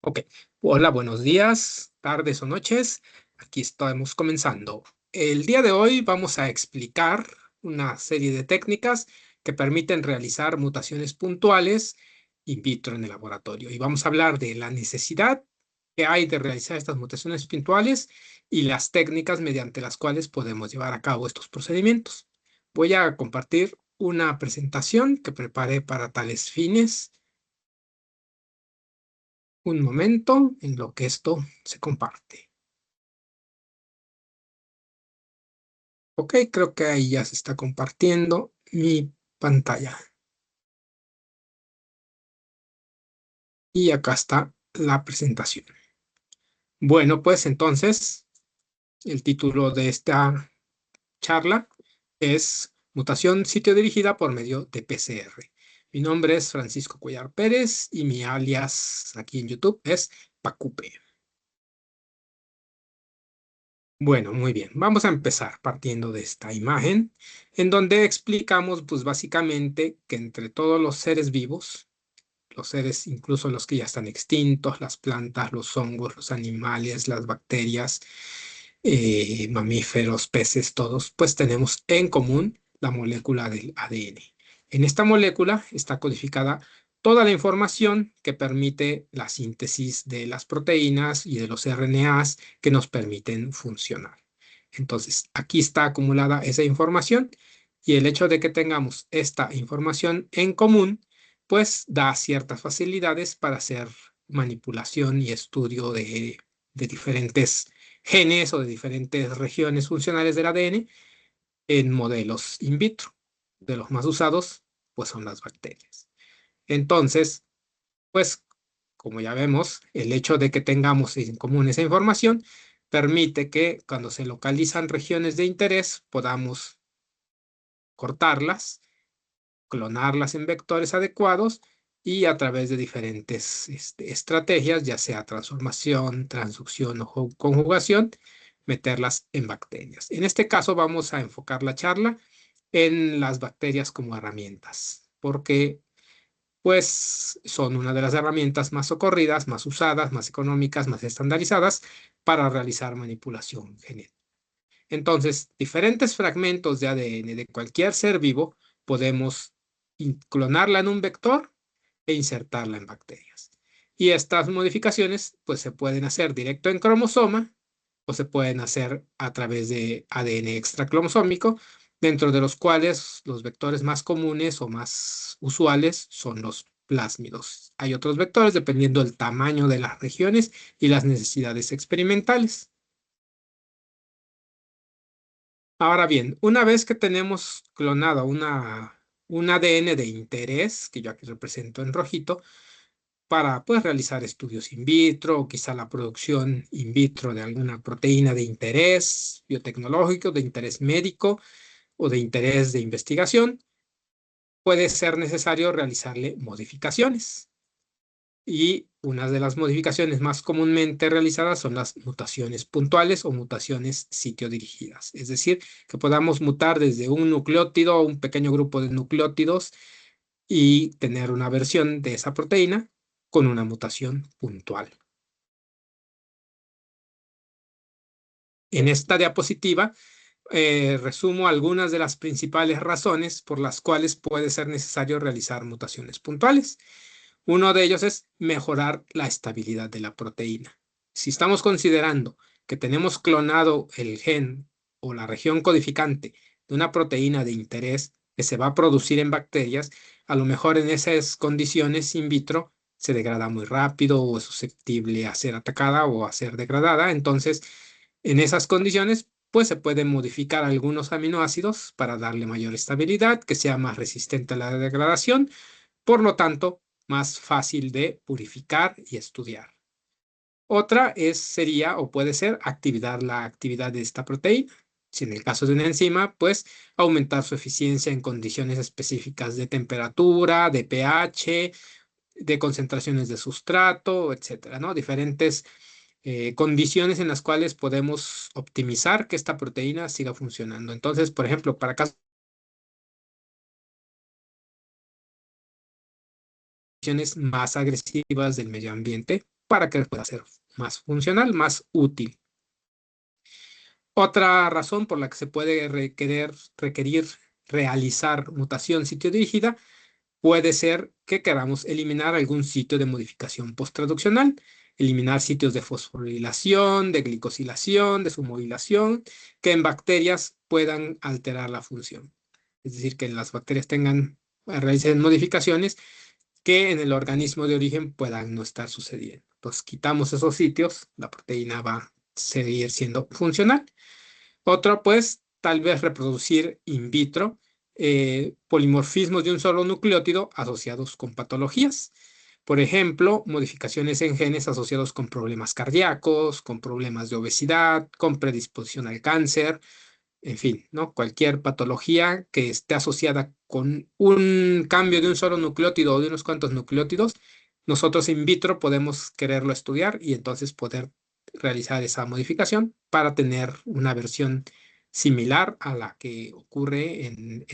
Ok, hola, buenos días, tardes o noches. Aquí estamos comenzando. El día de hoy vamos a explicar una serie de técnicas que permiten realizar mutaciones puntuales in vitro en el laboratorio. Y vamos a hablar de la necesidad que hay de realizar estas mutaciones puntuales y las técnicas mediante las cuales podemos llevar a cabo estos procedimientos. Voy a compartir una presentación que preparé para tales fines. Un momento en lo que esto se comparte. Ok, creo que ahí ya se está compartiendo mi pantalla. Y acá está la presentación. Bueno, pues entonces el título de esta charla es Mutación sitio dirigida por medio de PCR. Mi nombre es Francisco Cuellar Pérez y mi alias aquí en YouTube es Pacupe. Bueno, muy bien. Vamos a empezar partiendo de esta imagen, en donde explicamos, pues básicamente, que entre todos los seres vivos, los seres, incluso los que ya están extintos, las plantas, los hongos, los animales, las bacterias, mamíferos, peces, todos, pues tenemos en común la molécula del ADN. En esta molécula está codificada toda la información que permite la síntesis de las proteínas y de los RNAs que nos permiten funcionar. Entonces, aquí está acumulada esa información y el hecho de que tengamos esta información en común, pues da ciertas facilidades para hacer manipulación y estudio de diferentes genes o de diferentes regiones funcionales del ADN en modelos in vitro. De los más usados, pues son las bacterias. Entonces, pues, como ya vemos, el hecho de que tengamos en común esa información permite que cuando se localizan regiones de interés podamos cortarlas, clonarlas en vectores adecuados y a través de diferentes estrategias, ya sea transformación, transducción o conjugación, meterlas en bacterias. En este caso vamos a enfocar la charla en las bacterias como herramientas, porque pues son una de las herramientas más socorridas, más usadas, más económicas, más estandarizadas para realizar manipulación genética. Entonces, diferentes fragmentos de ADN de cualquier ser vivo podemos clonarla en un vector e insertarla en bacterias. Y estas modificaciones pues se pueden hacer directo en cromosoma o se pueden hacer a través de ADN extracromosómico, dentro de los cuales los vectores más comunes o más usuales son los plásmidos. Hay otros vectores dependiendo del tamaño de las regiones y las necesidades experimentales. Ahora bien, una vez que tenemos clonado un ADN de interés, que yo aquí represento en rojito, para pues, realizar estudios in vitro o quizá la producción in vitro de alguna proteína de interés biotecnológico, de interés médico o de interés de investigación, puede ser necesario realizarle modificaciones. Y una de las modificaciones más comúnmente realizadas son las mutaciones puntuales o mutaciones sitio dirigidas. Es decir, que podamos mutar desde un nucleótido o un pequeño grupo de nucleótidos y tener una versión de esa proteína con una mutación puntual. En esta diapositiva resumo algunas de las principales razones por las cuales puede ser necesario realizar mutaciones puntuales. Uno de ellos es mejorar la estabilidad de la proteína. Si estamos considerando que tenemos clonado el gen o la región codificante de una proteína de interés que se va a producir en bacterias, a lo mejor en esas condiciones in vitro se degrada muy rápido o es susceptible a ser atacada o a ser degradada. Entonces, en esas condiciones, pues se pueden modificar algunos aminoácidos para darle mayor estabilidad, que sea más resistente a la degradación, por lo tanto, más fácil de purificar y estudiar. Otra sería o puede ser activar la actividad de esta proteína. Si en el caso de una enzima, pues aumentar su eficiencia en condiciones específicas de temperatura, de pH, de concentraciones de sustrato, etcétera, ¿no? Diferentes condiciones en las cuales podemos optimizar que esta proteína siga funcionando. Entonces, por ejemplo, para casos más agresivas del medio ambiente, para que pueda ser más funcional, más útil. Otra razón por la que se puede requerir realizar mutación sitio dirigida puede ser que queramos eliminar algún sitio de modificación posttraduccional, eliminar sitios de fosforilación, de glicosilación, de sumorilación, que en bacterias puedan alterar la función. Es decir, que las bacterias realicen modificaciones que en el organismo de origen puedan no estar sucediendo. Entonces, quitamos esos sitios, la proteína va a seguir siendo funcional. Otro, pues, tal vez reproducir in vitro polimorfismos de un solo nucleótido asociados con patologías. Por ejemplo, modificaciones en genes asociados con problemas cardíacos, con problemas de obesidad, con predisposición al cáncer, en fin, ¿no? Cualquier patología que esté asociada con un cambio de un solo nucleótido o de unos cuantos nucleótidos, nosotros in vitro podemos quererlo estudiar y entonces poder realizar esa modificación para tener una versión similar a la que ocurre en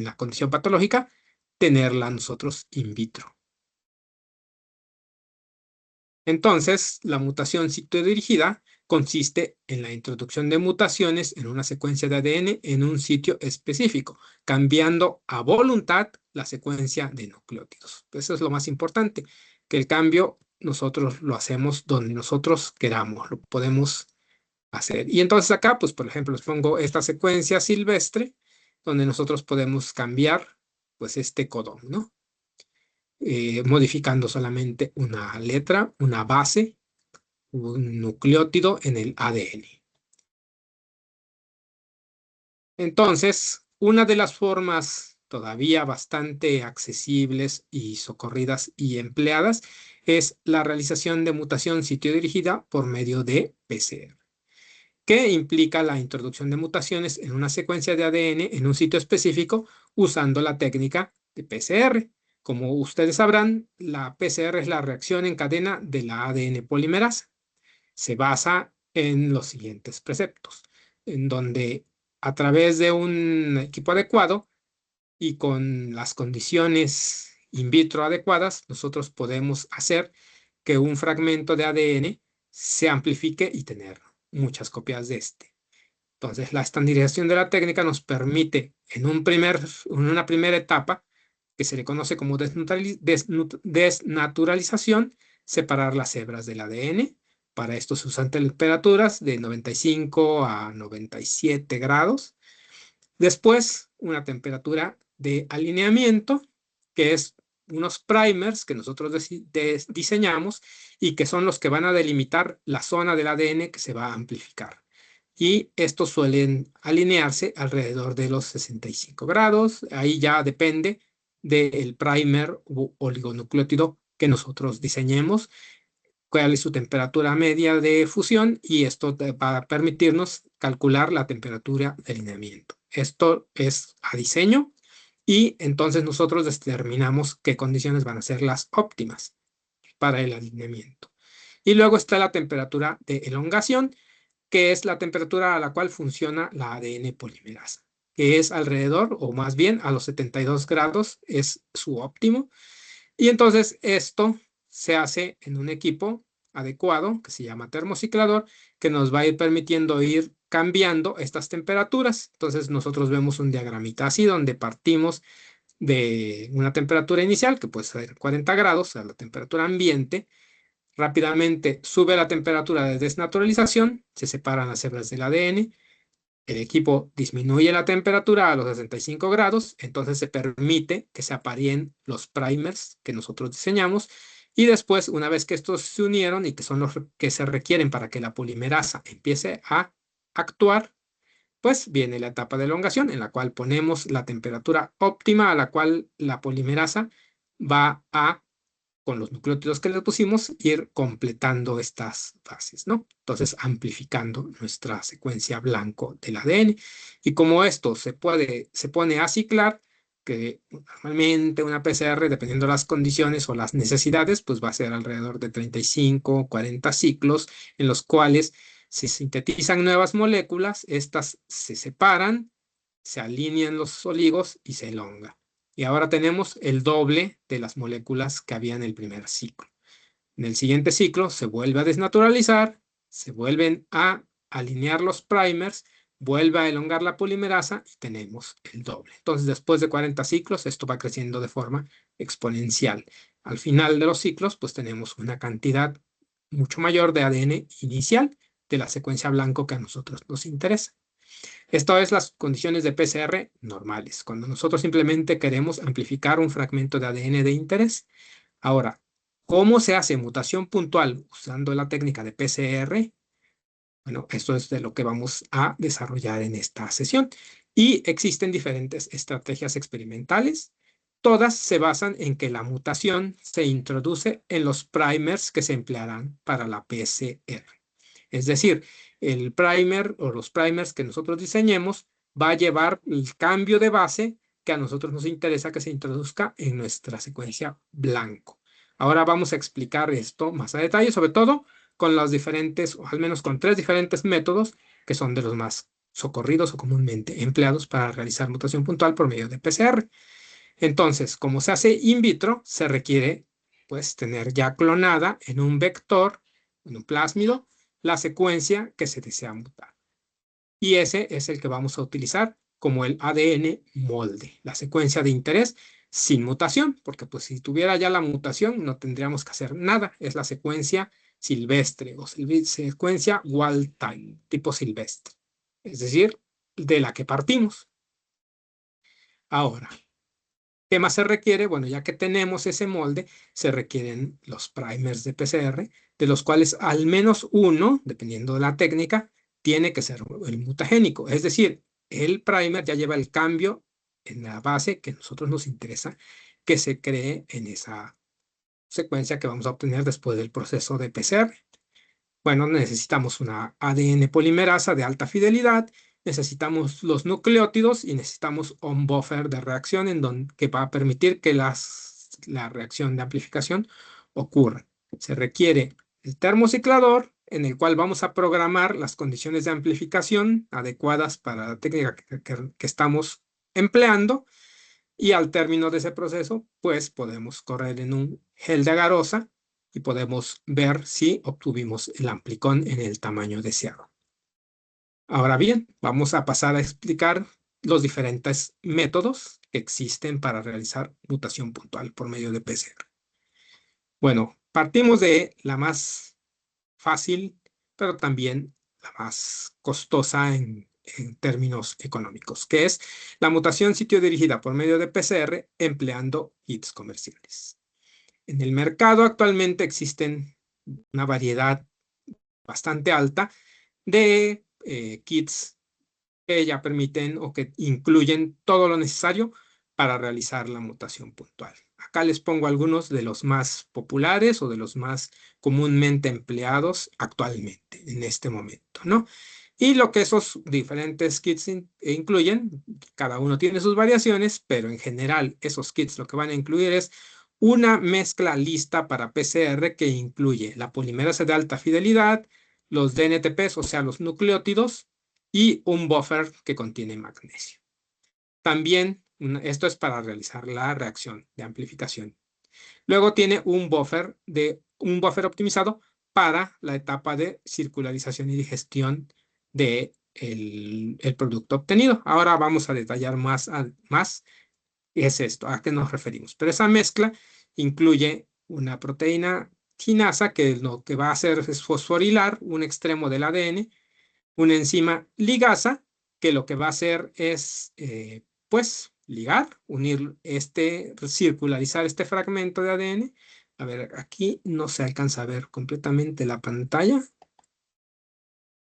la condición patológica, tenerla nosotros in vitro. Entonces, la mutación citodirigida consiste en la introducción de mutaciones en una secuencia de ADN en un sitio específico, cambiando a voluntad la secuencia de nucleótidos. Eso es lo más importante, que el cambio nosotros lo hacemos donde nosotros queramos, lo podemos hacer. Y entonces acá, pues por ejemplo, les pongo esta secuencia silvestre, donde nosotros podemos cambiar pues este codón, ¿no? Modificando solamente una letra, una base, un nucleótido en el ADN. Entonces, una de las formas todavía bastante accesibles y socorridas y empleadas es la realización de mutación sitio dirigida por medio de PCR, que implica la introducción de mutaciones en una secuencia de ADN en un sitio específico usando la técnica de PCR. Como ustedes sabrán, la PCR es la reacción en cadena de la ADN polimerasa. Se basa en los siguientes preceptos, en donde a través de un equipo adecuado y con las condiciones in vitro adecuadas, nosotros podemos hacer que un fragmento de ADN se amplifique y tener muchas copias de este. Entonces, la estandarización de la técnica nos permite en una primera etapa, que se le conoce como desnaturalización, separar las hebras del ADN. Para esto se usan temperaturas de 95 a 97 grados. Después, una temperatura de alineamiento, que es unos primers que nosotros diseñamos y que son los que van a delimitar la zona del ADN que se va a amplificar. Y estos suelen alinearse alrededor de los 65 grados. Ahí ya depende del primer u oligonucleótido que nosotros diseñemos, cuál es su temperatura media de fusión, y esto va a permitirnos calcular la temperatura de alineamiento. Esto es a diseño y entonces nosotros determinamos qué condiciones van a ser las óptimas para el alineamiento. Y luego está la temperatura de elongación, que es la temperatura a la cual funciona la ADN polimerasa, que es alrededor, o más bien a los 72 grados es su óptimo. Y entonces esto se hace en un equipo adecuado que se llama termociclador, que nos va a ir permitiendo ir cambiando estas temperaturas. Entonces nosotros vemos un diagramita así donde partimos de una temperatura inicial que puede ser 40 grados, a la temperatura ambiente. Rápidamente sube la temperatura de desnaturalización, se separan las hebras del ADN, el equipo disminuye la temperatura a los 65 grados, entonces se permite que se apareen los primers que nosotros diseñamos, y después, una vez que estos se unieron y que son los que se requieren para que la polimerasa empiece a actuar, pues viene la etapa de elongación en la cual ponemos la temperatura óptima a la cual la polimerasa va a, con los nucleótidos que le pusimos, ir completando estas fases, ¿no? Entonces, amplificando nuestra secuencia blanco del ADN. Y como esto se pone a ciclar, que normalmente una PCR, dependiendo de las condiciones o las necesidades, pues va a ser alrededor de 35 o 40 ciclos, en los cuales se sintetizan nuevas moléculas, estas se separan, se alinean los oligos y se elonga. Y ahora tenemos el doble de las moléculas que había en el primer ciclo. En el siguiente ciclo se vuelve a desnaturalizar, se vuelven a alinear los primers, vuelve a elongar la polimerasa y tenemos el doble. Entonces, después de 40 ciclos, esto va creciendo de forma exponencial. Al final de los ciclos, pues tenemos una cantidad mucho mayor de ADN inicial de la secuencia blanco que a nosotros nos interesa. Esto es las condiciones de PCR normales, cuando nosotros simplemente queremos amplificar un fragmento de ADN de interés. Ahora, ¿cómo se hace mutación puntual usando la técnica de PCR? Bueno, esto es de lo que vamos a desarrollar en esta sesión. Y existen diferentes estrategias experimentales. Todas se basan en que la mutación se introduce en los primers que se emplearán para la PCR. Es decir, el primer o los primers que nosotros diseñemos va a llevar el cambio de base que a nosotros nos interesa que se introduzca en nuestra secuencia blanco. Ahora vamos a explicar esto más a detalle, sobre todo con los diferentes, o al menos con 3 diferentes métodos que son de los más socorridos o comúnmente empleados para realizar mutación puntual por medio de PCR. Entonces, como se hace in vitro, se requiere pues tener ya clonada en un vector, en un plásmido, la secuencia que se desea mutar. Y ese es el que vamos a utilizar como el ADN molde, la secuencia de interés sin mutación, porque pues si tuviera ya la mutación no tendríamos que hacer nada, es la secuencia silvestre o secuencia wild type, tipo silvestre, es decir, de la que partimos. Ahora, ¿qué más se requiere? Bueno, ya que tenemos ese molde, se requieren los primers de PCR, de los cuales al menos uno, dependiendo de la técnica, tiene que ser el mutagénico. Es decir, el primer ya lleva el cambio en la base que a nosotros nos interesa que se cree en esa secuencia que vamos a obtener después del proceso de PCR. Bueno, necesitamos una ADN polimerasa de alta fidelidad, necesitamos los nucleótidos y necesitamos un buffer de reacción que va a permitir que la reacción de amplificación ocurra. Se requiere el termociclador en el cual vamos a programar las condiciones de amplificación adecuadas para la técnica que estamos empleando y al término de ese proceso, pues podemos correr en un gel de agarosa y podemos ver si obtuvimos el amplicón en el tamaño deseado. Ahora bien, vamos a pasar a explicar los diferentes métodos que existen para realizar mutación puntual por medio de PCR. Bueno, partimos de la más fácil, pero también la más costosa en términos económicos, que es la mutación sitio dirigida por medio de PCR empleando kits comerciales. En el mercado actualmente existen una variedad bastante alta de kits que ya permiten o que incluyen todo lo necesario para realizar la mutación puntual. Acá les pongo algunos de los más populares o de los más comúnmente empleados actualmente, en este momento, ¿no? Y lo que esos diferentes kits incluyen, cada uno tiene sus variaciones, pero en general esos kits lo que van a incluir es una mezcla lista para PCR que incluye la polimerasa de alta fidelidad, los DNTPs, o sea, los nucleótidos, y un buffer que contiene magnesio. También, esto es para realizar la reacción de amplificación. Luego tiene un buffer optimizado para la etapa de circularización y digestión del el producto obtenido. Ahora vamos a detallar más es esto, a qué nos referimos. Pero esa mezcla incluye una proteína quinasa que lo que va a hacer es fosforilar un extremo del ADN, una enzima ligasa que lo que va a hacer es, pues, ligar, unir circularizar este fragmento de ADN. A ver, aquí no se alcanza a ver completamente la pantalla.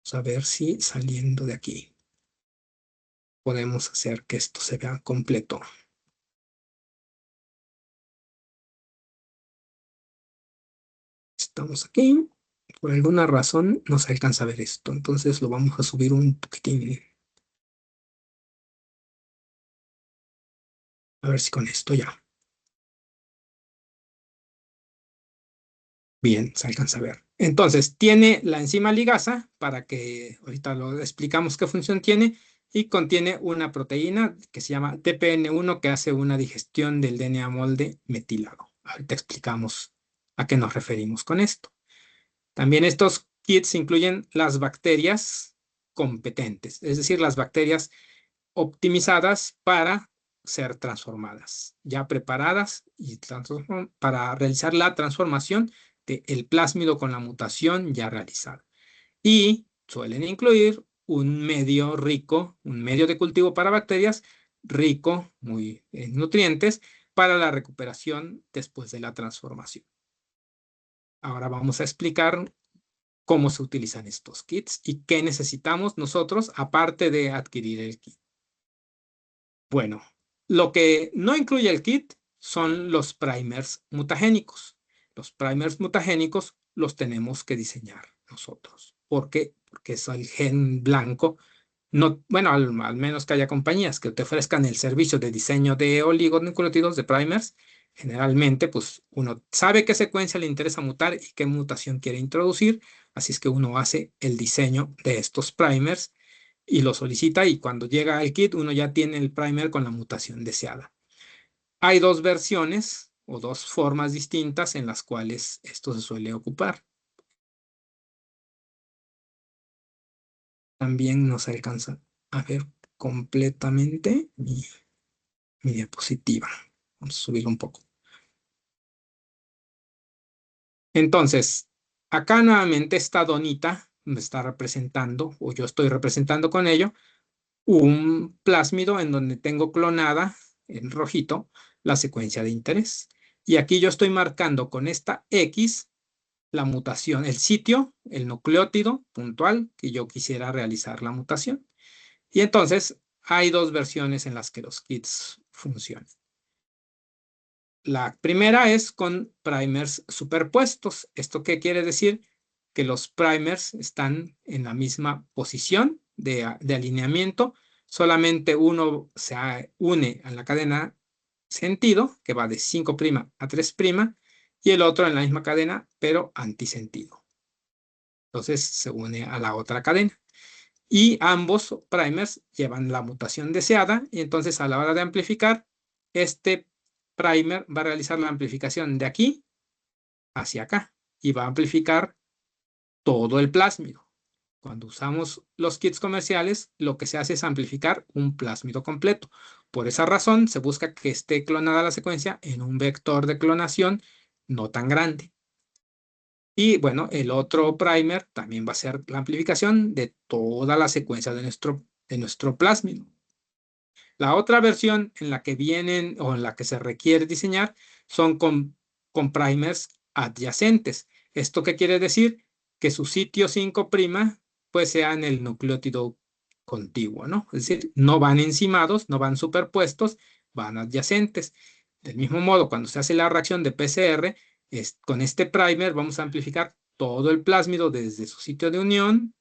Vamos a ver si saliendo de aquí podemos hacer que esto se vea completo. Estamos aquí. Por alguna razón no se alcanza a ver esto, entonces lo vamos a subir un poquitín. A ver si con esto ya. Bien, se alcanza a ver. Entonces, tiene la enzima ligasa, para que ahorita lo explicamos qué función tiene, y contiene una proteína que se llama TPN1 que hace una digestión del DNA molde metilado. Ahorita explicamos ¿A qué nos referimos con esto? También estos kits incluyen las bacterias competentes, es decir, las bacterias optimizadas para ser transformadas, ya preparadas y para realizar la transformación del plásmido con la mutación ya realizada. Y suelen incluir un medio rico, un medio de cultivo para bacterias rico muy en nutrientes para la recuperación después de la transformación. Ahora vamos a explicar cómo se utilizan estos kits y qué necesitamos nosotros aparte de adquirir el kit. Bueno, lo que no incluye el kit son los primers mutagénicos. Los primers mutagénicos los tenemos que diseñar nosotros. ¿Por qué? Porque es el gen blanco. No, bueno, al menos que haya compañías que te ofrezcan el servicio de diseño de oligonucleótidos, de primers. Generalmente, pues uno sabe qué secuencia le interesa mutar y qué mutación quiere introducir. Así es que uno hace el diseño de estos primers y lo solicita, y cuando llega al kit uno ya tiene el primer con la mutación deseada. Hay dos versiones o dos formas distintas en las cuales esto se suele ocupar. También no se alcanza a ver completamente mi diapositiva. Vamos a subirlo un poco. Entonces, acá nuevamente esta donita me está representando, o yo estoy representando con ello, un plásmido en donde tengo clonada en rojito la secuencia de interés. Y aquí yo estoy marcando con esta X la mutación, el sitio, el nucleótido puntual que yo quisiera realizar la mutación. Y entonces hay dos versiones en las que los kits funcionan. La primera es con primers superpuestos. ¿Esto qué quiere decir? Que los primers están en la misma posición de alineamiento, solamente uno se une a la cadena sentido, que va de 5' a 3', y el otro en la misma cadena, pero antisentido. Entonces se une a la otra cadena. Y ambos primers llevan la mutación deseada, y entonces a la hora de amplificar, este primer va a realizar la amplificación de aquí hacia acá y va a amplificar todo el plásmido. Cuando usamos los kits comerciales, lo que se hace es amplificar un plásmido completo. Por esa razón, se busca que esté clonada la secuencia en un vector de clonación no tan grande. Y bueno, el otro primer también va a ser la amplificación de toda la secuencia de nuestro plásmido. La otra versión en la que vienen o en la que se requiere diseñar son con primers adyacentes. ¿Esto qué quiere decir? Que su sitio 5' pues sea en el nucleótido contiguo, ¿no? Es decir, no van encimados, no van superpuestos, van adyacentes. Del mismo modo, cuando se hace la reacción de PCR, con este primer vamos a amplificar todo el plásmido desde su sitio de unión.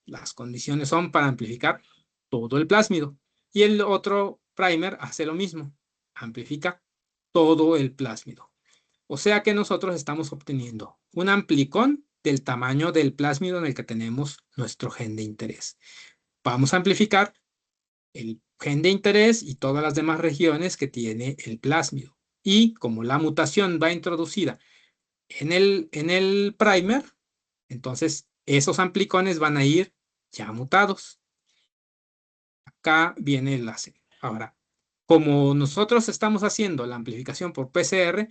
Las condiciones son para amplificar todo el plásmido. Y el otro primer hace lo mismo, amplifica todo el plásmido. O sea que nosotros estamos obteniendo un amplicón del tamaño del plásmido en el que tenemos nuestro gen de interés. Vamos a amplificar el gen de interés y todas las demás regiones que tiene el plásmido. Y como la mutación va introducida en el primer, entonces esos amplicones van a ir ya mutados. Acá viene el láser. Ahora, como nosotros estamos haciendo la amplificación por PCR,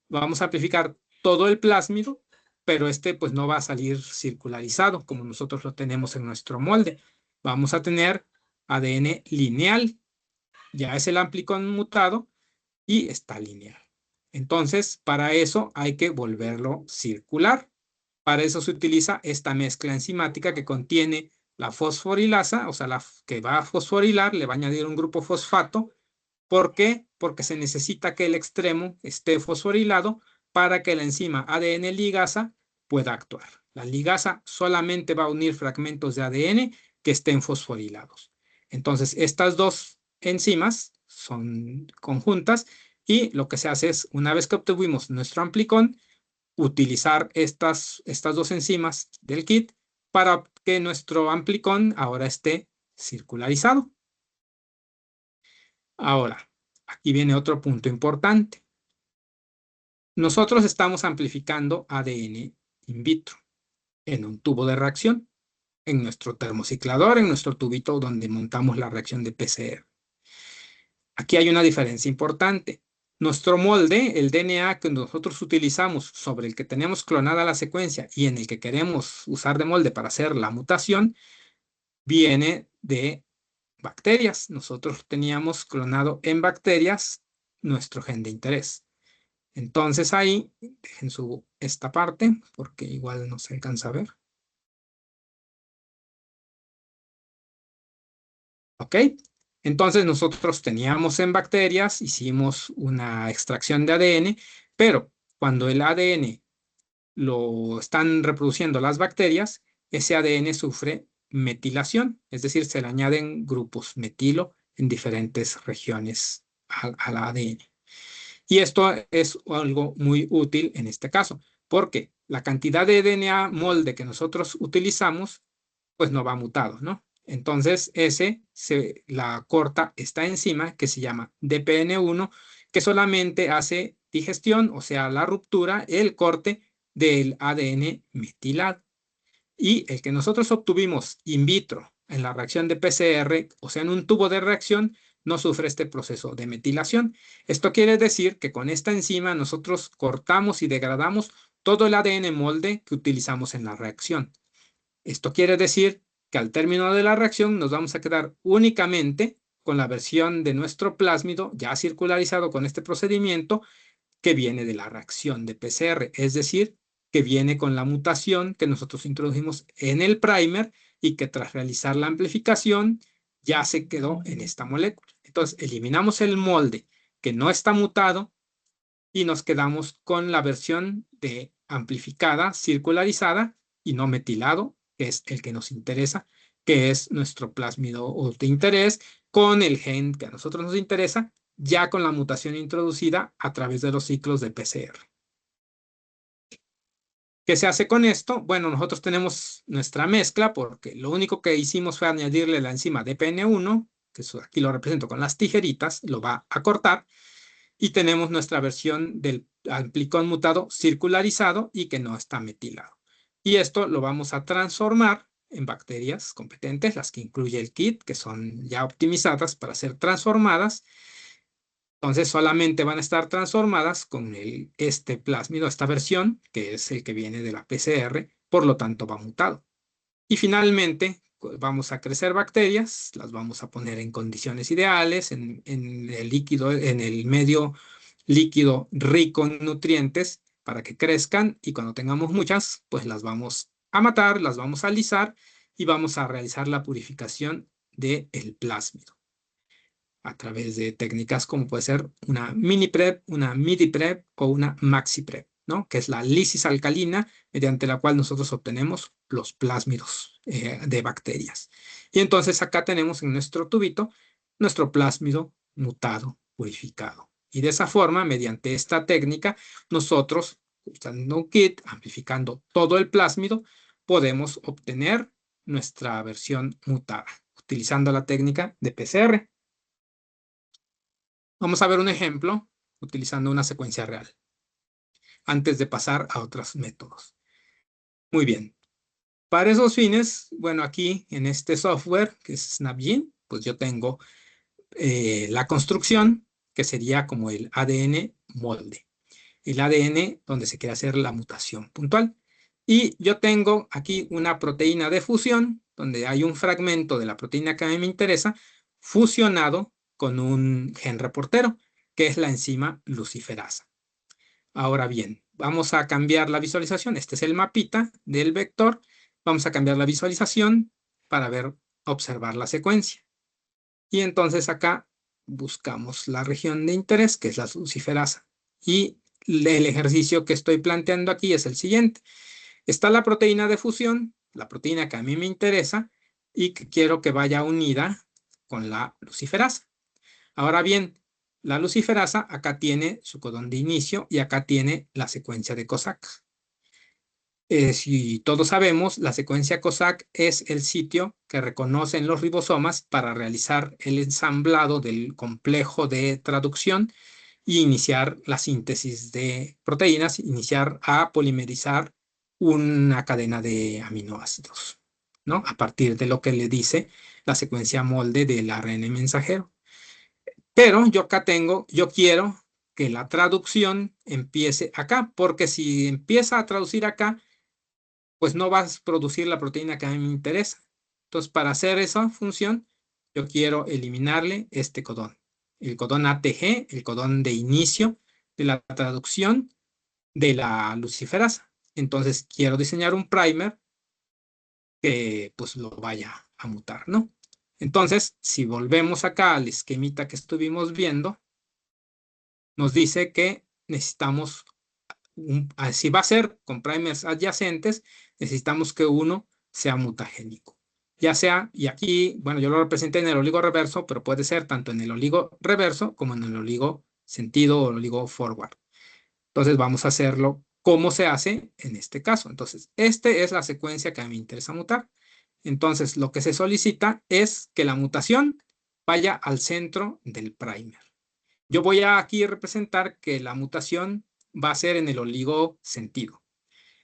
vamos a amplificar todo el plásmido, pero este pues no va a salir circularizado como nosotros lo tenemos en nuestro molde. Vamos a tener ADN lineal. Ya es el amplicón mutado y está lineal. Entonces, para eso hay que volverlo circular. Para eso se utiliza esta mezcla enzimática que contiene la fosforilasa, o sea, la que va a fosforilar, le va a añadir un grupo fosfato. ¿Por qué? Porque se necesita que el extremo esté fosforilado para que la enzima ADN ligasa pueda actuar. La ligasa solamente va a unir fragmentos de ADN que estén fosforilados. Entonces, estas dos enzimas son conjuntas y lo que se hace es, una vez que obtuvimos nuestro amplicón, utilizar estas dos enzimas del kit para que nuestro amplicón ahora esté circularizado. Ahora, aquí viene otro punto importante. nosotros estamos amplificando ADN in vitro en un tubo de reacción, en nuestro termociclador, en nuestro tubito donde montamos la reacción de PCR. Aquí hay una diferencia importante. Nuestro molde, el DNA que nosotros utilizamos sobre el que tenemos clonada la secuencia y en el que queremos usar de molde para hacer la mutación, viene de bacterias. Nosotros teníamos clonado en bacterias nuestro gen de interés. Entonces ahí, dejen subo esta parte porque igual no se alcanza a ver. ¿Ok? Entonces nosotros teníamos en bacterias, hicimos una extracción de ADN, pero cuando el ADN lo están reproduciendo las bacterias, ese ADN sufre metilación, es decir, se le añaden grupos metilo en diferentes regiones al ADN. Y esto es algo muy útil en este caso, porque la cantidad de DNA molde que nosotros utilizamos, pues no va mutado, ¿no? Entonces, la corta esta enzima que se llama DPN1, que solamente hace digestión, o sea, la ruptura, el corte del ADN metilado. Y el que nosotros obtuvimos in vitro en la reacción de PCR, o sea, en un tubo de reacción, no sufre este proceso de metilación. Esto quiere decir que con esta enzima nosotros cortamos y degradamos todo el ADN molde que utilizamos en la reacción. Esto quiere decir que al término de la reacción nos vamos a quedar únicamente con la versión de nuestro plásmido ya circularizado con este procedimiento que viene de la reacción de PCR, es decir, que viene con la mutación que nosotros introdujimos en el primer y que tras realizar la amplificación ya se quedó en esta molécula. Entonces, eliminamos el molde que no está mutado y nos quedamos con la versión de amplificada, circularizada y no metilado, que es el que nos interesa, que es nuestro plásmido de interés, con el gen que a nosotros nos interesa, ya con la mutación introducida a través de los ciclos de PCR. ¿Qué se hace con esto? Bueno, nosotros tenemos nuestra mezcla porque lo único que hicimos fue añadirle la enzima DPN1, que aquí lo represento con las tijeritas, lo va a cortar, y tenemos nuestra versión del amplicón mutado circularizado y que no está metilado. Y esto lo vamos a transformar en bacterias competentes, las que incluye el kit, que son ya optimizadas para ser transformadas. Entonces solamente van a estar transformadas con este plásmido, esta versión, que es el que viene de la PCR, por lo tanto va mutado. Y finalmente vamos a crecer bacterias, las vamos a poner en condiciones ideales, en el líquido, en el medio líquido rico en nutrientes para que crezcan y cuando tengamos muchas, pues las vamos a matar, las vamos a alisar y vamos a realizar la purificación del plásmido a través de técnicas como puede ser una mini prep, una midi prep o una maxi prep, ¿no? Que es la lisis alcalina mediante la cual nosotros obtenemos los plásmidos de bacterias. Y entonces acá tenemos en nuestro tubito nuestro plásmido mutado, purificado. Y de esa forma, mediante esta técnica, nosotros, usando un kit, amplificando todo el plásmido, podemos obtener nuestra versión mutada, utilizando la técnica de PCR. Vamos a ver un ejemplo utilizando una secuencia real, antes de pasar a otros métodos. Muy bien. Para esos fines, bueno, aquí en este software, que es SnapGene, pues yo tengo la construcción, que sería como el ADN molde. El ADN donde se quiere hacer la mutación puntual. Y yo tengo aquí una proteína de fusión, donde hay un fragmento de la proteína que a mí me interesa, fusionado con un gen reportero, que es la enzima luciferasa. Ahora bien, vamos a cambiar la visualización. Este es el mapita del vector. Vamos a cambiar la visualización para observar la secuencia. Y entonces acá buscamos la región de interés, que es la luciferasa. Y el ejercicio que estoy planteando aquí es el siguiente. Está la proteína de fusión, la proteína que a mí me interesa y que quiero que vaya unida con la luciferasa. Ahora bien, la luciferasa acá tiene su codón de inicio y acá tiene la secuencia de Cossack. Si todos sabemos, la secuencia Cossack es el sitio que reconocen los ribosomas para realizar el ensamblado del complejo de traducción y iniciar la síntesis de proteínas, iniciar a polimerizar una cadena de aminoácidos, ¿no? A partir de lo que le dice la secuencia molde del ARN mensajero. Pero yo quiero que la traducción empiece acá, porque si empieza a traducir acá, pues no vas a producir la proteína que a mí me interesa. Entonces, para hacer esa función, yo quiero eliminarle este codón, el codón ATG, el codón de inicio de la traducción de la luciferasa. Entonces, quiero diseñar un primer que pues lo vaya a mutar, ¿no? Entonces, si volvemos acá al esquemita que estuvimos viendo, nos dice que necesitamos, si va a ser con primers adyacentes, necesitamos que uno sea mutagénico. Ya sea, y aquí, bueno, yo lo representé en el oligo reverso, pero puede ser tanto en el oligo reverso como en el oligo sentido o el oligo forward. Entonces vamos a hacerlo como se hace en este caso. Entonces, esta es la secuencia que a mí me interesa mutar. Entonces, lo que se solicita es que la mutación vaya al centro del primer. Yo voy a aquí representar que la mutación va a ser en el oligo sentido.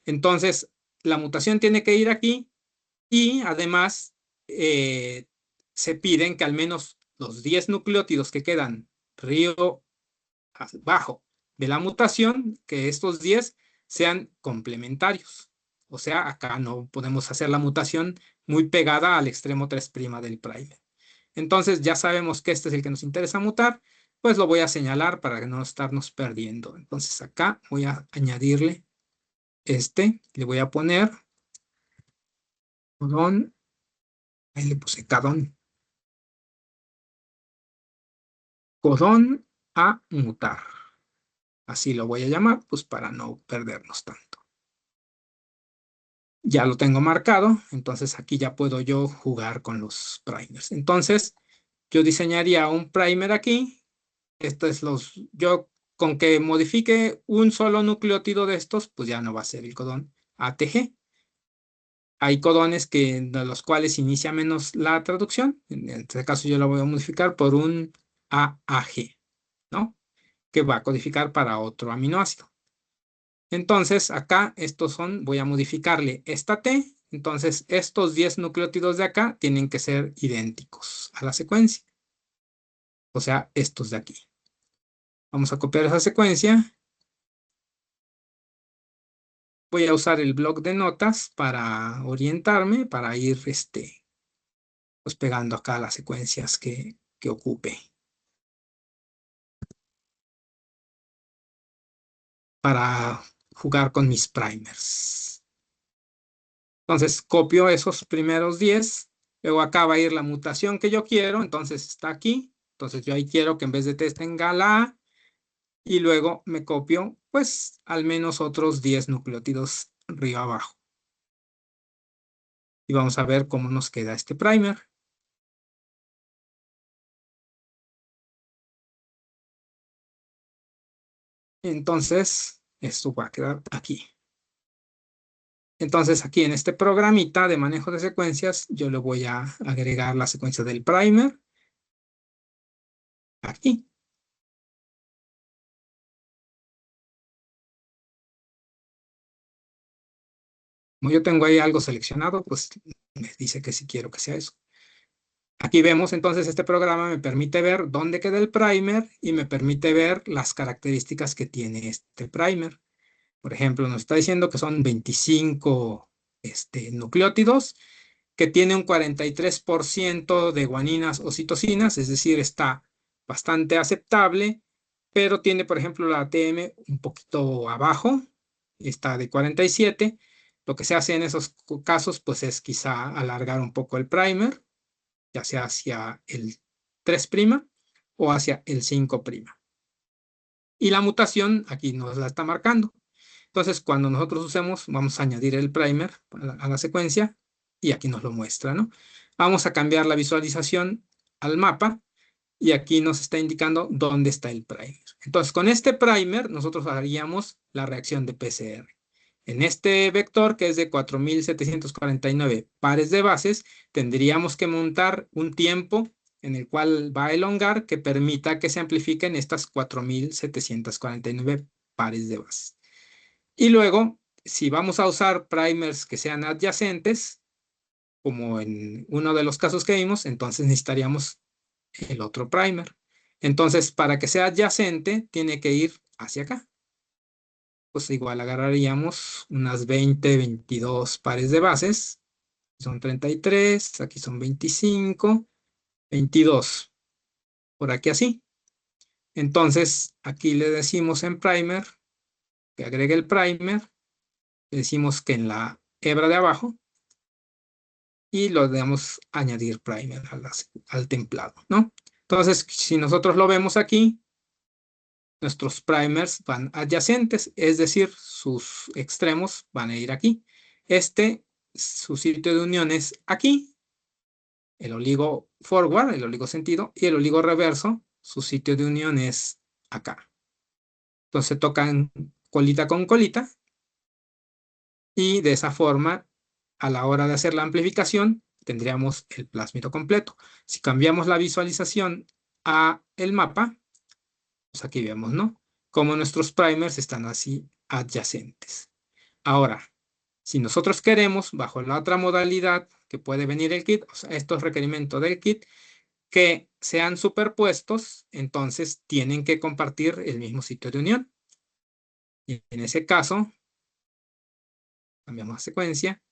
Entonces, la mutación tiene que ir aquí y además se piden que al menos los 10 nucleótidos que quedan río abajo de la mutación, que estos 10 sean complementarios. O sea, acá no podemos hacer la mutación muy pegada al extremo 3' del primer. Entonces ya sabemos que este es el que nos interesa mutar, pues lo voy a señalar para no estarnos perdiendo. Entonces acá voy a añadirle le voy a poner codón, ahí le puse codón a mutar. Así lo voy a llamar, pues para no perdernos tanto. Ya lo tengo marcado, entonces aquí ya puedo yo jugar con los primers. Entonces, yo diseñaría un primer aquí. Yo con que modifique un solo nucleótido de estos, pues ya no va a ser el codón ATG. Hay codones de los cuales inicia menos la traducción. En este caso yo lo voy a modificar por un AAG, ¿no? Que va a codificar para otro aminoácido. Entonces, acá voy a modificarle esta T. Entonces, estos 10 nucleótidos de acá tienen que ser idénticos a la secuencia. O sea, estos de aquí. Vamos a copiar esa secuencia. Voy a usar el bloc de notas para orientarme, para ir pues pegando acá las secuencias que ocupe. Para jugar con mis primers. Entonces, copio esos primeros 10. Luego acá va a ir la mutación que yo quiero. Entonces, está aquí. Entonces, yo ahí quiero que en vez de T tenga la A. Y luego me copio, pues, al menos otros 10 nucleótidos río abajo. Y vamos a ver cómo nos queda este primer. Entonces, esto va a quedar aquí. Entonces, aquí en este programita de manejo de secuencias, yo le voy a agregar la secuencia del primer. Aquí. Como yo tengo ahí algo seleccionado, pues me dice que sí quiero que sea eso. Aquí vemos entonces este programa me permite ver dónde queda el primer y me permite ver las características que tiene este primer. Por ejemplo, nos está diciendo que son 25 nucleótidos, que tiene un 43% de guaninas o citosinas, es decir, está bastante aceptable, pero tiene, por ejemplo, la ATM un poquito abajo, está de 47. Lo que se hace en esos casos, pues es quizá alargar un poco el primer, ya sea hacia el 3' o hacia el 5'. Y la mutación aquí nos la está marcando. Entonces, cuando nosotros usemos, vamos a añadir el primer a la secuencia y aquí nos lo muestra, ¿no? Vamos a cambiar la visualización al mapa y aquí nos está indicando dónde está el primer. Entonces, con este primer, nosotros haríamos la reacción de PCR. En este vector, que es de 4.749 pares de bases, tendríamos que montar un tiempo en el cual va a elongar que permita que se amplifiquen estas 4749 pares de bases. Y luego, si vamos a usar primers que sean adyacentes, como en uno de los casos que vimos, entonces necesitaríamos el otro primer. Entonces, para que sea adyacente, tiene que ir hacia acá. Pues igual agarraríamos unas 20, 22 pares de bases. Son 33, aquí son 25, 22. Por aquí así. Entonces, aquí le decimos en primer, que agregue el primer, le decimos que en la hebra de abajo, y lo damos añadir primer al templado, ¿no? Entonces, si nosotros lo vemos aquí, nuestros primers van adyacentes, es decir, sus extremos van a ir aquí. Su sitio de unión es aquí, el oligo forward, el oligo sentido, y el oligo reverso, su sitio de unión es acá. Entonces tocan colita con colita, y de esa forma, a la hora de hacer la amplificación, tendríamos el plásmido completo. Si cambiamos la visualización a el mapa, pues aquí vemos, ¿no? Como nuestros primers están así adyacentes. Ahora, si nosotros queremos, bajo la otra modalidad que puede venir el kit, o sea, esto es requerimiento del kit, que sean superpuestos, entonces tienen que compartir el mismo sitio de unión. Y en ese caso, cambiamos a secuencia,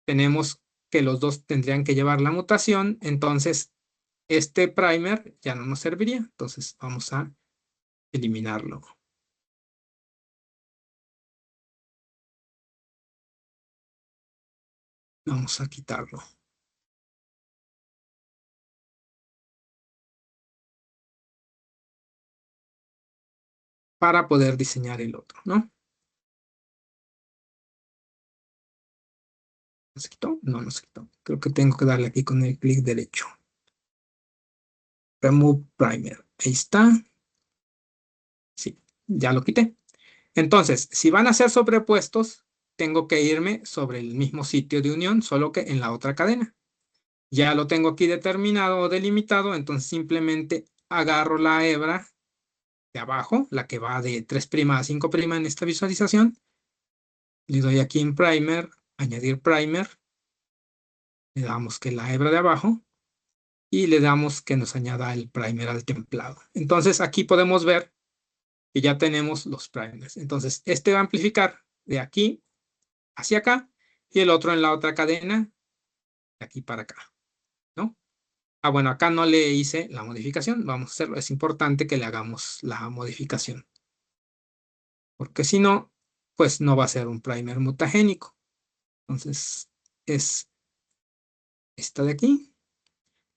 tenemos que los dos tendrían que llevar la mutación, entonces este primer ya no nos serviría, entonces vamos a eliminarlo. Vamos a quitarlo para poder diseñar el otro, ¿no? ¿No se quitó? No, no se quitó. Creo que tengo que darle aquí con el clic derecho. Remove primer. Ahí está. Sí, ya lo quité. Entonces, si van a ser sobrepuestos, tengo que irme sobre el mismo sitio de unión, solo que en la otra cadena. Ya lo tengo aquí determinado o delimitado, entonces simplemente agarro la hebra de abajo, la que va de 3' a 5' en esta visualización. Le doy aquí en primer, añadir primer. Le damos que la hebra de abajo y le damos que nos añada el primer al templado. Entonces aquí podemos ver que ya tenemos los primers. Entonces este va a amplificar de aquí hacia acá y el otro en la otra cadena de aquí para acá, ¿no? Ah, bueno, acá no le hice la modificación. Vamos a hacerlo. Es importante que le hagamos la modificación. Porque si no, pues no va a ser un primer mutagénico. Entonces es esta de aquí.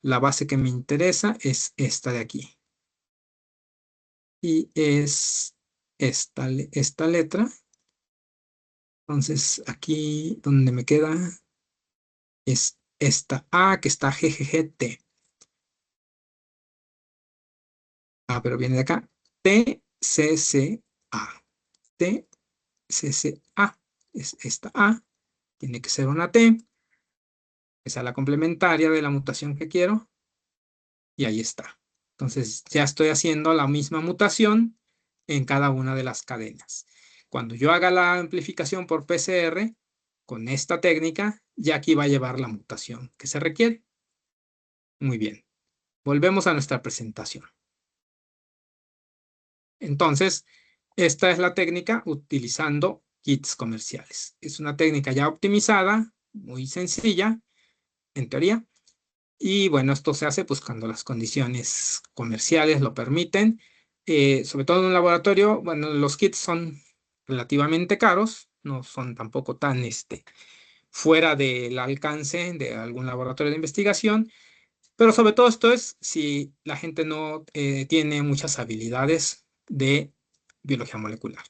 La base que me interesa es esta de aquí. Y es esta letra. Entonces aquí donde me queda es esta A que está GGGT. Ah, pero viene de acá. TCCA. TCCA. Es esta A. Tiene que ser una T. Que sea la complementaria de la mutación que quiero. Y ahí está. Entonces ya estoy haciendo la misma mutación en cada una de las cadenas. Cuando yo haga la amplificación por PCR, con esta técnica, ya aquí va a llevar la mutación que se requiere. Muy bien. Volvemos a nuestra presentación. Entonces, esta es la técnica utilizando kits comerciales. Es una técnica ya optimizada, muy sencilla, en teoría. Y bueno, esto se hace pues cuando las condiciones comerciales lo permiten. Sobre todo en un laboratorio, bueno, los kits son relativamente caros, no son tampoco tan fuera del alcance de algún laboratorio de investigación, pero sobre todo esto es si la gente no tiene muchas habilidades de biología molecular.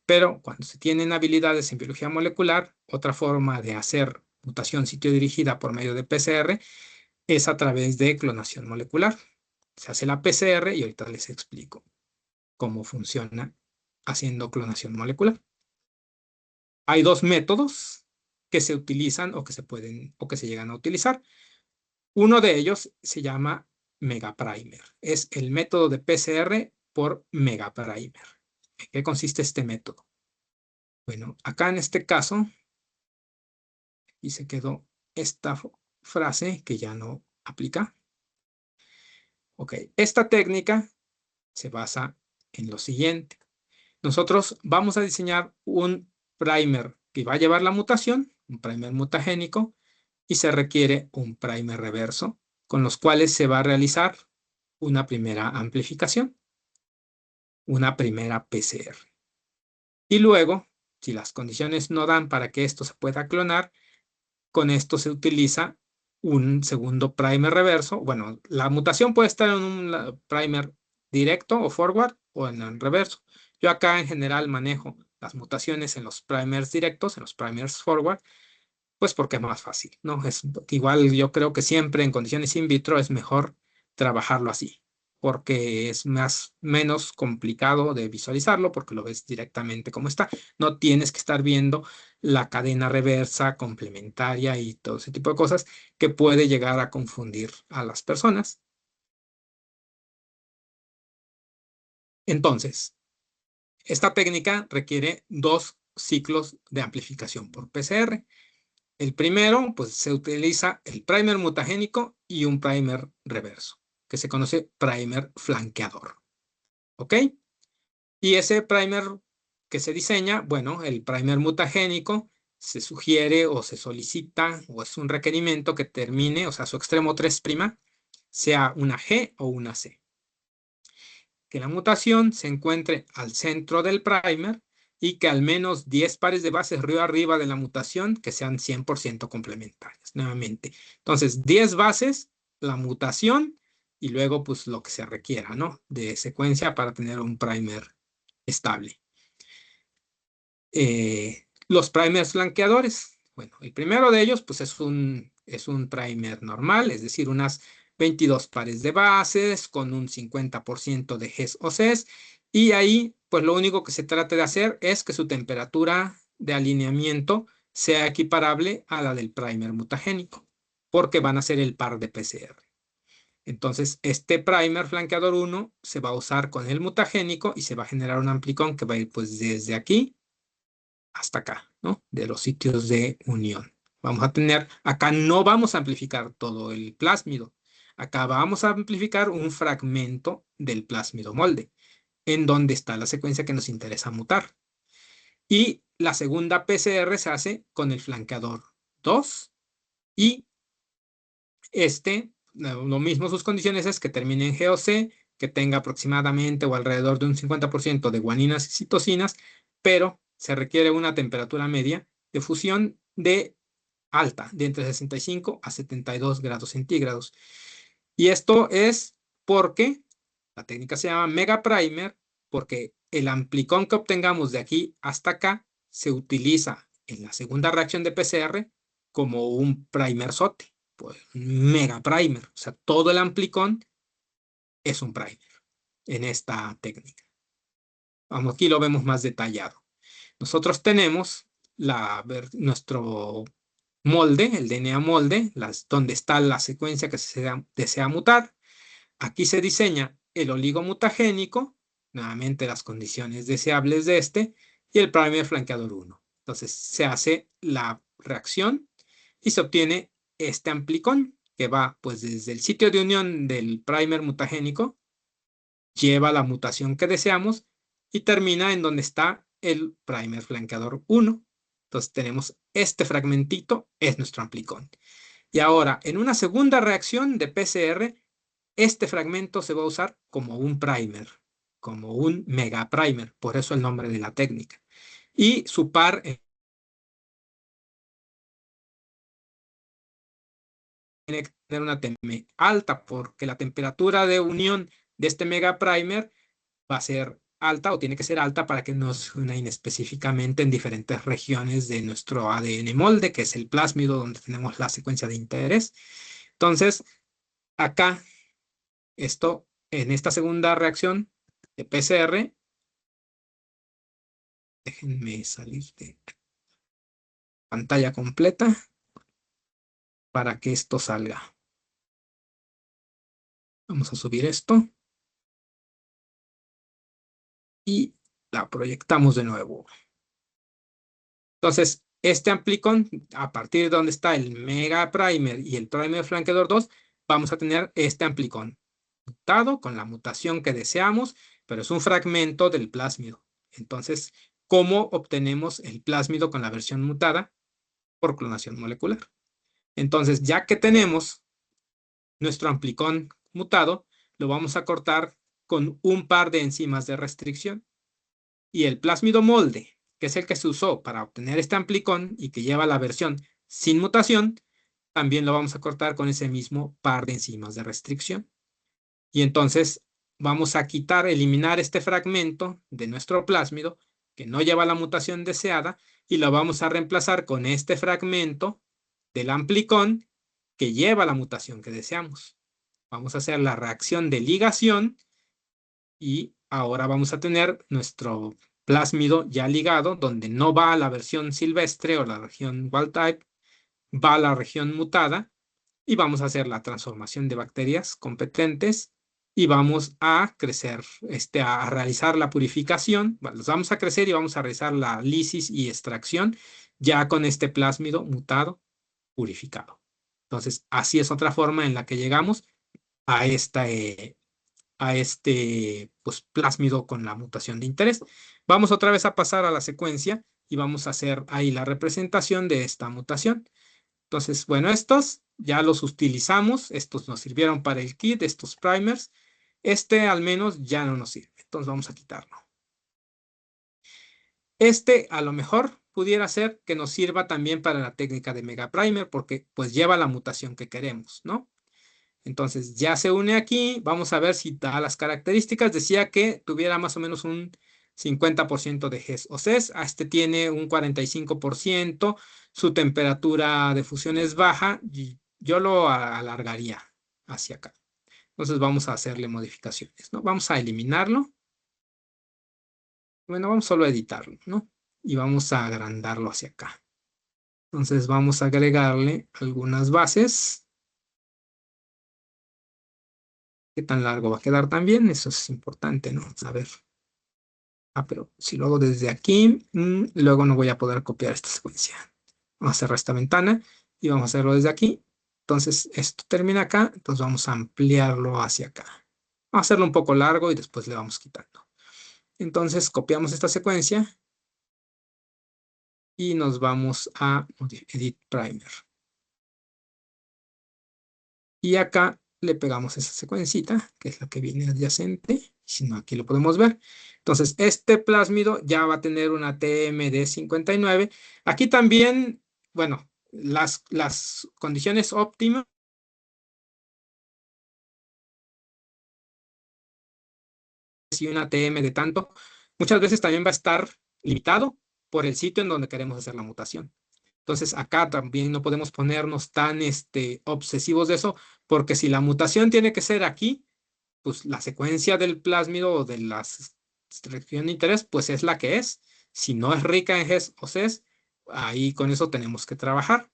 Pero cuando se tienen habilidades en biología molecular, otra forma de hacer mutación sitio dirigida por medio de PCR es a través de clonación molecular. Se hace la PCR y ahorita les explico cómo funciona haciendo clonación molecular. Hay dos métodos que se utilizan o que se pueden o que se llegan a utilizar. Uno de ellos se llama megaprimer. Es el método de PCR por megaprimer. ¿En qué consiste este método? Bueno, acá en este caso, y se quedó esta frase que ya no aplica. Ok, esta técnica se basa en lo siguiente. Nosotros vamos a diseñar un primer que va a llevar la mutación, un primer mutagénico, y se requiere un primer reverso, con los cuales se va a realizar una primera amplificación, una primera PCR. Y luego, si las condiciones no dan para que esto se pueda clonar, con esto se utiliza un segundo primer reverso. Bueno, la mutación puede estar en un primer directo o forward o en el reverso. Yo acá en general manejo las mutaciones en los primers directos, en los primers forward, pues porque es más fácil, ¿no? Es igual yo creo que siempre en condiciones in vitro es mejor trabajarlo así, porque es menos complicado de visualizarlo, porque lo ves directamente como está. No tienes que estar viendo la cadena reversa, complementaria y todo ese tipo de cosas que puede llegar a confundir a las personas. Entonces, esta técnica requiere dos ciclos de amplificación por PCR. El primero, pues se utiliza el primer mutagénico y un primer reverso, que se conoce primer flanqueador. ¿Ok? Y ese primer que se diseña, bueno, el primer mutagénico se sugiere o se solicita o es un requerimiento que termine, o sea, su extremo 3' sea una G o una C. Que la mutación se encuentre al centro del primer y que al menos 10 pares de bases río arriba de la mutación que sean 100% complementarias, nuevamente. Entonces, 10 bases, la mutación y luego pues lo que se requiera, ¿no? De secuencia para tener un primer estable. Los primers flanqueadores. Bueno, el primero de ellos pues es un primer normal, es decir, unas 22 pares de bases con un 50% de Gs o Cs y ahí pues lo único que se trata de hacer es que su temperatura de alineamiento sea equiparable a la del primer mutagénico, porque van a ser el par de PCR. Entonces, este primer flanqueador 1 se va a usar con el mutagénico y se va a generar un amplicón que va a ir pues desde aquí hasta acá, ¿no? De los sitios de unión. Vamos a tener, acá no vamos a amplificar todo el plásmido. Acá vamos a amplificar un fragmento del plásmido molde, en donde está la secuencia que nos interesa mutar. Y la segunda PCR se hace con el flanqueador 2 y lo mismo sus condiciones es que termine en GOC, que tenga aproximadamente o alrededor de un 50% de guaninas y citosinas, pero se requiere una temperatura media de fusión de alta, de entre 65 a 72 grados centígrados. Y esto es porque la técnica se llama mega primer, porque el amplicón que obtengamos de aquí hasta acá se utiliza en la segunda reacción de PCR como un primer sote, pues un mega primer. O sea, todo el amplicón es un primer en esta técnica. Vamos, aquí lo vemos más detallado. Nosotros tenemos nuestro molde, el DNA molde, donde está la secuencia que se desea mutar. Aquí se diseña el oligomutagénico, nuevamente las condiciones deseables de este, y el primer flanqueador 1. Entonces se hace la reacción y se obtiene este amplicón que va pues desde el sitio de unión del primer mutagénico, lleva la mutación que deseamos y termina en donde está el primer flanqueador 1. Entonces tenemos este fragmentito, es nuestro amplicón. Y ahora, en una segunda reacción de PCR, este fragmento se va a usar como un primer, como un mega primer, por eso el nombre de la técnica. Y su par tiene que tener una TM alta, porque la temperatura de unión de este mega primer va a ser alta o tiene que ser alta para que nos unan específicamente en diferentes regiones de nuestro ADN molde, que es el plásmido donde tenemos la secuencia de interés. Entonces, acá, en esta segunda reacción de PCR, déjenme salir de pantalla completa para que esto salga. Vamos a subir esto y la proyectamos de nuevo. Entonces, este amplicón, a partir de donde está el Mega Primer y el Primer Flanqueador 2, vamos a tener este amplicón mutado con la mutación que deseamos, pero es un fragmento del plásmido. Entonces, ¿cómo obtenemos el plásmido con la versión mutada? Por clonación molecular. Entonces, ya que tenemos nuestro amplicón mutado, lo vamos a cortar con un par de enzimas de restricción. Y el plásmido molde, que es el que se usó para obtener este amplicón y que lleva la versión sin mutación, también lo vamos a cortar con ese mismo par de enzimas de restricción. Y entonces vamos a eliminar este fragmento de nuestro plásmido que no lleva la mutación deseada y lo vamos a reemplazar con este fragmento del amplicón que lleva la mutación que deseamos. Vamos a hacer la reacción de ligación y ahora vamos a tener nuestro plásmido ya ligado, donde no va a la versión silvestre o la región wild type, va a la región mutada y vamos a hacer la transformación de bacterias competentes y vamos a crecer, a realizar la purificación. Los vamos a crecer y vamos a realizar la lisis y extracción ya con este plásmido mutado purificado. Entonces, así es otra forma en la que llegamos a este pues, plásmido con la mutación de interés. Vamos otra vez a pasar a la secuencia y vamos a hacer ahí la representación de esta mutación. Entonces, bueno, estos ya los utilizamos, estos nos sirvieron para el kit, estos primers. Este al menos ya no nos sirve, entonces vamos a quitarlo. Este a lo mejor pudiera ser que nos sirva también para la técnica de Mega Primer porque pues lleva la mutación que queremos, ¿no? Entonces ya se une aquí. Vamos a ver si da las características. Decía que tuviera más o menos un 50% de GES o CES. A este tiene un 45%. Su temperatura de fusión es baja y yo lo alargaría hacia acá. Entonces vamos a hacerle modificaciones, ¿no? Vamos a eliminarlo. Bueno, vamos solo a editarlo, ¿no? Y vamos a agrandarlo hacia acá. Entonces vamos a agregarle algunas bases. ¿Qué tan largo va a quedar también? Eso es importante, ¿no? A ver. Pero si lo hago desde aquí, luego no voy a poder copiar esta secuencia. Vamos a cerrar esta ventana y vamos a hacerlo desde aquí. Entonces, esto termina acá, entonces vamos a ampliarlo hacia acá. Vamos a hacerlo un poco largo y después le vamos quitando. Entonces, copiamos esta secuencia y nos vamos a Edit Primer. Y acá le pegamos esa secuencita, que es la que viene adyacente. Si no, aquí lo podemos ver. Entonces, este plásmido ya va a tener una TMD 59. Aquí también, bueno, las condiciones óptimas y una TM de tanto, muchas veces también va a estar limitado por el sitio en donde queremos hacer la mutación. Entonces, acá también no podemos ponernos tan obsesivos de eso, porque si la mutación tiene que ser aquí, pues la secuencia del plásmido o de la región de interés, pues es la que es. Si no es rica en GES o CES, ahí con eso tenemos que trabajar.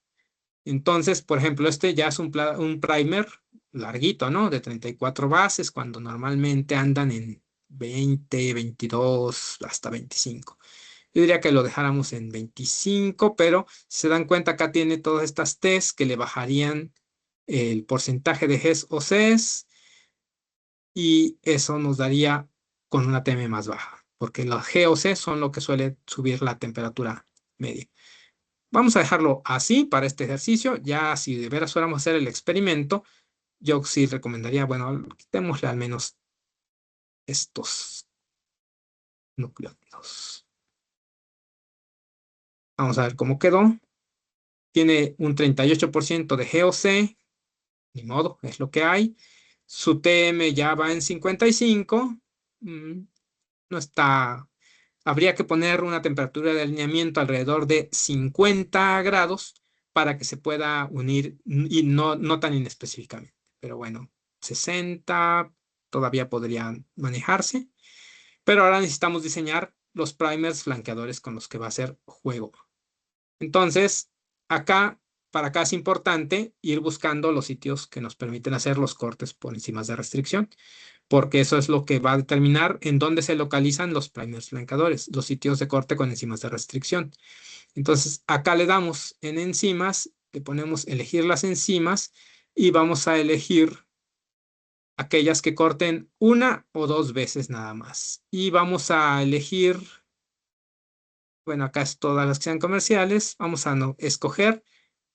Entonces, por ejemplo, este ya es un primer larguito, ¿no? De 34 bases, cuando normalmente andan en 20, 22, hasta 25. Yo diría que lo dejáramos en 25, pero si se dan cuenta, acá tiene todas estas T's que le bajarían el porcentaje de GES o CES y eso nos daría con una TM más baja, porque los G o C son lo que suele subir la temperatura media. Vamos a dejarlo así para este ejercicio. Ya si de veras fuéramos a hacer el experimento, yo sí recomendaría, bueno, quitémosle al menos estos nucleótidos. Vamos a ver cómo quedó. Tiene un 38% de GOC, ni modo, es lo que hay. Su TM ya va en 55. No está. Habría que poner una temperatura de alineamiento alrededor de 50 grados para que se pueda unir y no tan inespecíficamente. Pero bueno, 60 todavía podrían manejarse. Pero ahora necesitamos diseñar los primers flanqueadores con los que va a ser juego. Entonces, acá para acá es importante ir buscando los sitios que nos permiten hacer los cortes por enzimas de restricción, porque eso es lo que va a determinar en dónde se localizan los primers flancadores, los sitios de corte con enzimas de restricción. Entonces, acá le damos en enzimas, le ponemos elegir las enzimas y vamos a elegir aquellas que corten una o dos veces nada más. Y vamos a elegir, bueno, acá es todas las que sean comerciales. Vamos a escoger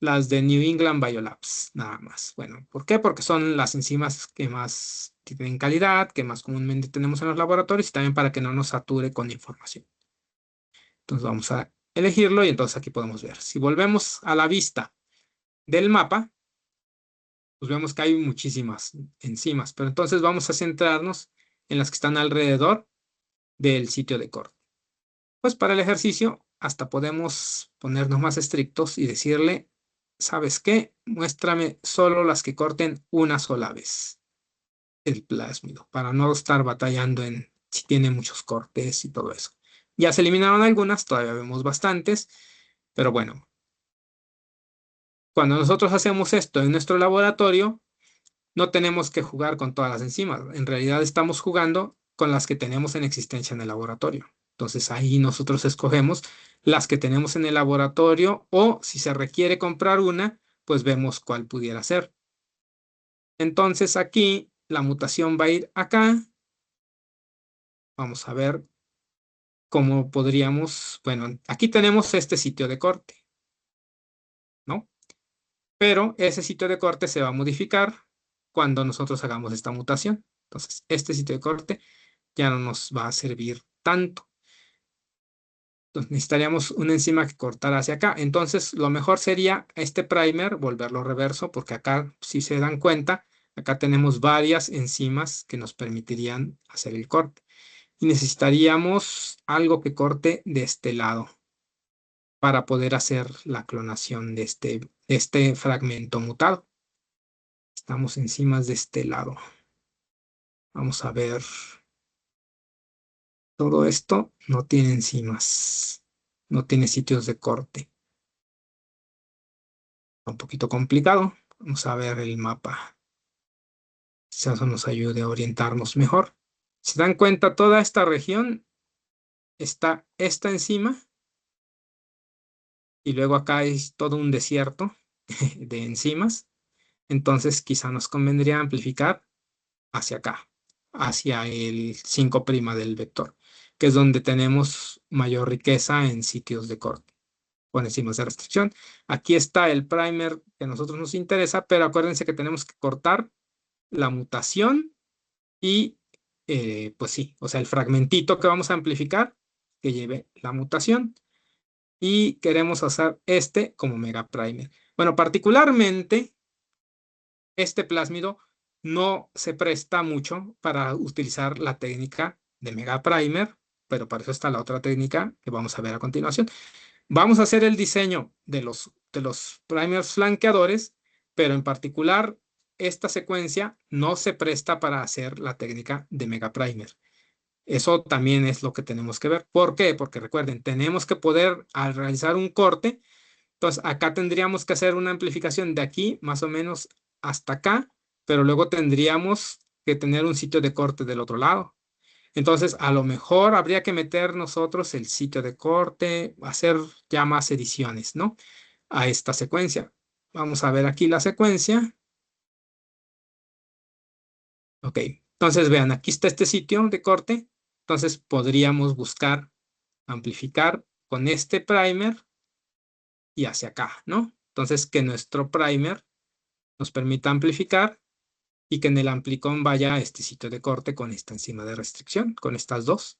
las de New England Biolabs, nada más. Bueno, ¿por qué? Porque son las enzimas que más tienen calidad, que más comúnmente tenemos en los laboratorios y también para que no nos sature con información. Entonces vamos a elegirlo y entonces aquí podemos ver. Si volvemos a la vista del mapa, pues vemos que hay muchísimas enzimas, pero entonces vamos a centrarnos en las que están alrededor del sitio de corte. Pues para el ejercicio hasta podemos ponernos más estrictos y decirle, ¿sabes qué? Muéstrame solo las que corten una sola vez el plásmido, para no estar batallando en si tiene muchos cortes y todo eso. Ya se eliminaron algunas, todavía vemos bastantes, pero bueno, cuando nosotros hacemos esto en nuestro laboratorio, no tenemos que jugar con todas las enzimas. En realidad estamos jugando con las que tenemos en existencia en el laboratorio. Entonces ahí nosotros escogemos las que tenemos en el laboratorio o si se requiere comprar una, pues vemos cuál pudiera ser. Entonces aquí la mutación va a ir acá. Vamos a ver cómo podríamos, bueno, aquí tenemos este sitio de corte, ¿no? Pero ese sitio de corte se va a modificar cuando nosotros hagamos esta mutación. Entonces, este sitio de corte ya no nos va a servir tanto. Entonces, necesitaríamos una enzima que cortara hacia acá. Entonces, lo mejor sería este primer, volverlo reverso, porque acá, si se dan cuenta, acá tenemos varias enzimas que nos permitirían hacer el corte. Y necesitaríamos algo que corte de este lado para poder hacer la clonación de este fragmento mutado. Estamos enzimas de este lado. Vamos a ver. Todo esto no tiene enzimas, no tiene sitios de corte. Un poquito complicado. Vamos a ver el mapa. Quizás eso nos ayude a orientarnos mejor. Si dan cuenta, toda esta región está esta enzima y luego acá hay todo un desierto de enzimas. Entonces quizá nos convendría amplificar hacia acá, hacia el 5' del vector, que es donde tenemos mayor riqueza en sitios de corte con enzimas de restricción. Aquí está el primer que a nosotros nos interesa, pero acuérdense que tenemos que cortar la mutación y, pues sí, o sea, el fragmentito que vamos a amplificar que lleve la mutación. Y queremos hacer este como mega primer. Bueno, particularmente este plásmido no se presta mucho para utilizar la técnica de mega primer, pero para eso está la otra técnica que vamos a ver a continuación. Vamos a hacer el diseño de los primers flanqueadores, pero en particular esta secuencia no se presta para hacer la técnica de mega primer. Eso también es lo que tenemos que ver. ¿Por qué? Porque recuerden, tenemos que poder al realizar un corte. Entonces acá tendríamos que hacer una amplificación de aquí más o menos hasta acá, pero luego tendríamos que tener un sitio de corte del otro lado. Entonces, a lo mejor habría que meter nosotros el sitio de corte, hacer ya más ediciones, ¿no? A esta secuencia. Vamos a ver aquí la secuencia. Ok, entonces vean, aquí está este sitio de corte. Entonces, podríamos buscar amplificar con este primer y hacia acá, ¿no? Entonces, que nuestro primer nos permita amplificar y que en el amplicón vaya a este sitio de corte con esta enzima de restricción, con estas dos.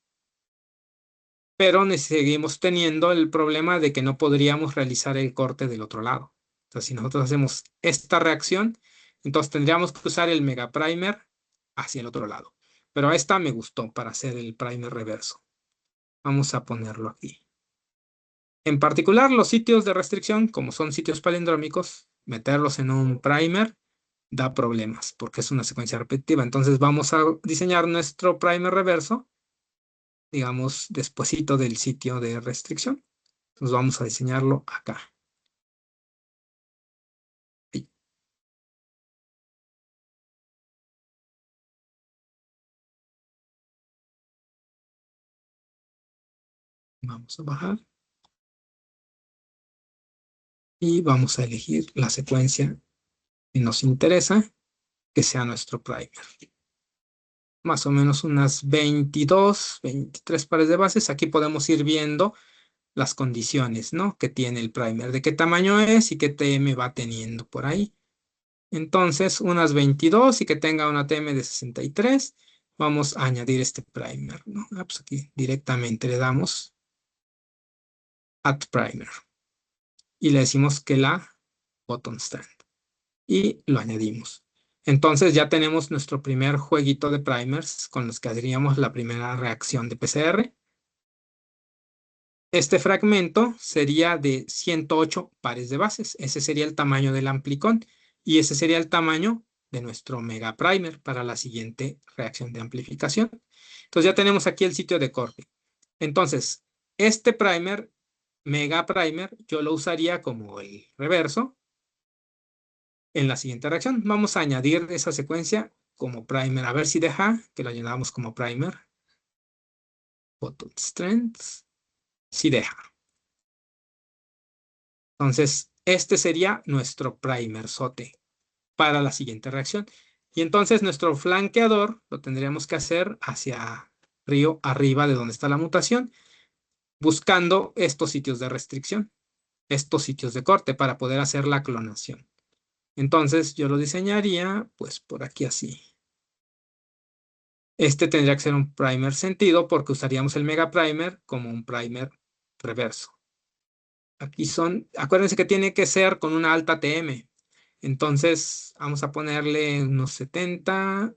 Pero seguimos teniendo el problema de que no podríamos realizar el corte del otro lado. Entonces, si nosotros hacemos esta reacción, entonces tendríamos que usar el mega primer hacia el otro lado. Pero esta me gustó para hacer el primer reverso. Vamos a ponerlo aquí. En particular, los sitios de restricción, como son sitios palindrómicos, meterlos en un primer da problemas porque es una secuencia repetitiva. Entonces vamos a diseñar nuestro primer reverso, digamos, despuesito del sitio de restricción. Entonces vamos a diseñarlo acá. Vamos a bajar. Y vamos a elegir la secuencia que nos interesa, que sea nuestro primer. Más o menos unas 22, 23 pares de bases. Aquí podemos ir viendo las condiciones, ¿no? Que tiene el primer, de qué tamaño es y qué TM va teniendo por ahí. Entonces, unas 22 y que tenga una TM de 63. Vamos a añadir este primer, ¿no? Pues aquí directamente le damos Add Primer y le decimos que la button stand y lo añadimos. Entonces ya tenemos nuestro primer jueguito de primers con los que haríamos la primera reacción de PCR. Este fragmento sería de 108 pares de bases. Ese sería el tamaño del amplicón y ese sería el tamaño de nuestro mega primer para la siguiente reacción de amplificación. Entonces ya tenemos aquí el sitio de corte. Entonces, este primer, mega primer, yo lo usaría como el reverso en la siguiente reacción. Vamos a añadir esa secuencia como primer. A ver si deja que lo añadamos como primer. Button strengths. Si deja. Entonces, este sería nuestro primer sote para la siguiente reacción. Y entonces nuestro flanqueador lo tendríamos que hacer hacia arriba de donde está la mutación, buscando estos sitios de restricción, estos sitios de corte para poder hacer la clonación. Entonces yo lo diseñaría pues por aquí así. Este tendría que ser un primer sentido porque usaríamos el mega primer como un primer reverso. Aquí son, acuérdense que tiene que ser con una alta TM. Entonces vamos a ponerle unos 70,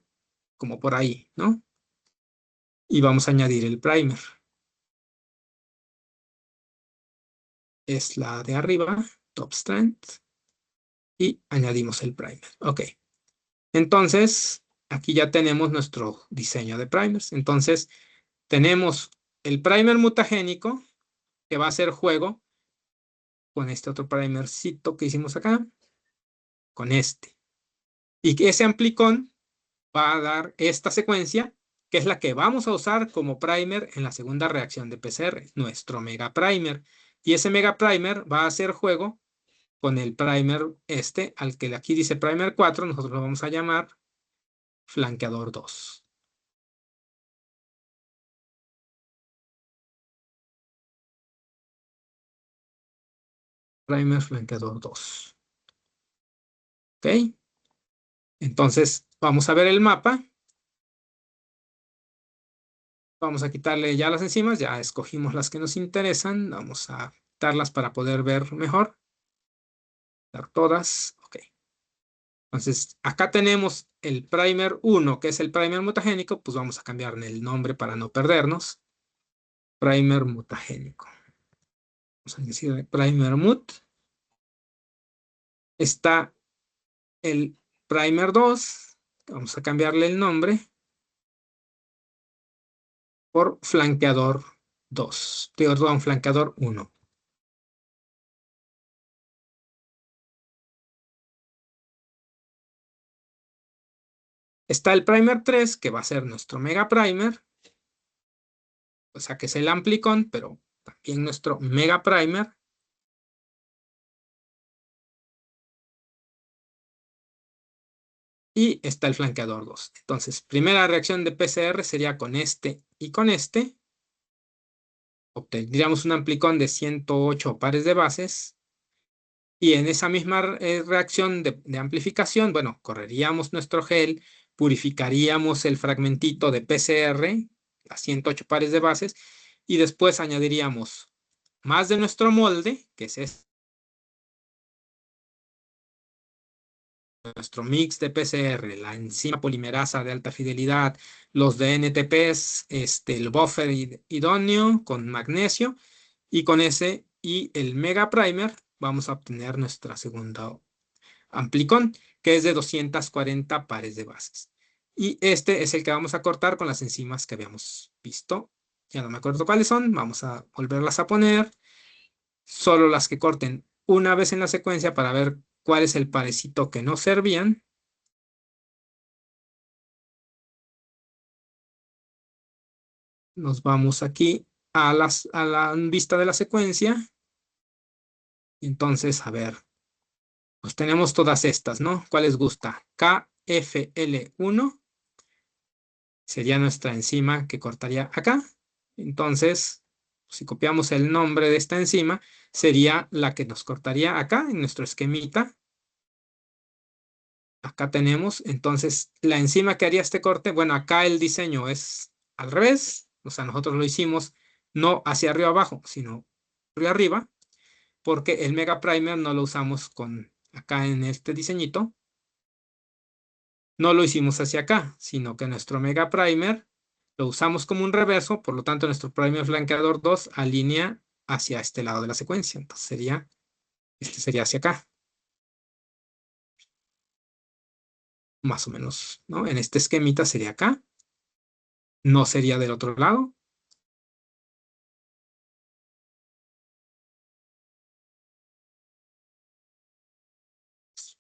como por ahí, ¿no? Y vamos a añadir el primer. Es la de arriba, top strength. Y añadimos el primer. Ok. Entonces, aquí ya tenemos nuestro diseño de primers. Entonces, tenemos el primer mutagénico que va a hacer juego con este otro primercito que hicimos acá, con este. Y que ese amplicón va a dar esta secuencia, que es la que vamos a usar como primer en la segunda reacción de PCR, nuestro mega primer. Y ese mega primer va a hacer juego con el primer este, al que aquí dice primer 4, nosotros lo vamos a llamar flanqueador 2. Primer flanqueador 2. ¿Ok? Entonces, vamos a ver el mapa. Vamos a quitarle ya las enzimas, ya escogimos las que nos interesan. Vamos a quitarlas para poder ver mejor. Dar todas. Ok. Entonces, acá tenemos el primer 1, que es el primer mutagénico. Pues vamos a cambiarle el nombre para no perdernos. Primer mutagénico. Vamos a decir primer mut. Está el primer 2. Vamos a cambiarle el nombre por flanqueador 2. Perdón, flanqueador 1. Está el primer 3, que va a ser nuestro mega primer, o sea que es el amplicón, pero también nuestro mega primer. Y está el flanqueador 2. Entonces, primera reacción de PCR sería con este y con este. Obtendríamos un amplicón de 108 pares de bases. Y en esa misma reacción de amplificación, bueno, correríamos nuestro gel, purificaríamos el fragmentito de PCR, a 108 pares de bases, y después añadiríamos más de nuestro molde, que es nuestro mix de PCR, la enzima polimerasa de alta fidelidad, los DNTPs, el buffer idóneo con magnesio, y con ese y el mega primer vamos a obtener nuestra segunda amplicón, que es de 240 pares de bases. Y este es el que vamos a cortar con las enzimas que habíamos visto. Ya no me acuerdo cuáles son, vamos a volverlas a poner. Solo las que corten una vez en la secuencia para ver cuál es el parecito que no servían. Nos vamos aquí a la vista de la secuencia. Entonces, a ver, pues tenemos todas estas, ¿no? ¿Cuál les gusta? KFL1 sería nuestra enzima que cortaría acá. Entonces, si copiamos el nombre de esta enzima, sería la que nos cortaría acá en nuestro esquemita. Acá tenemos, entonces, la enzima que haría este corte, bueno, acá el diseño es al revés, o sea, nosotros lo hicimos no hacia arriba abajo, sino arriba arriba, porque el Mega Primer no lo usamos con acá en este diseñito, no lo hicimos hacia acá, sino que nuestro Mega Primer lo usamos como un reverso, por lo tanto, nuestro Primer Flanqueador 2 alinea hacia este lado de la secuencia, entonces sería, este sería hacia acá, más o menos, ¿no? En este esquemita sería acá, no sería del otro lado.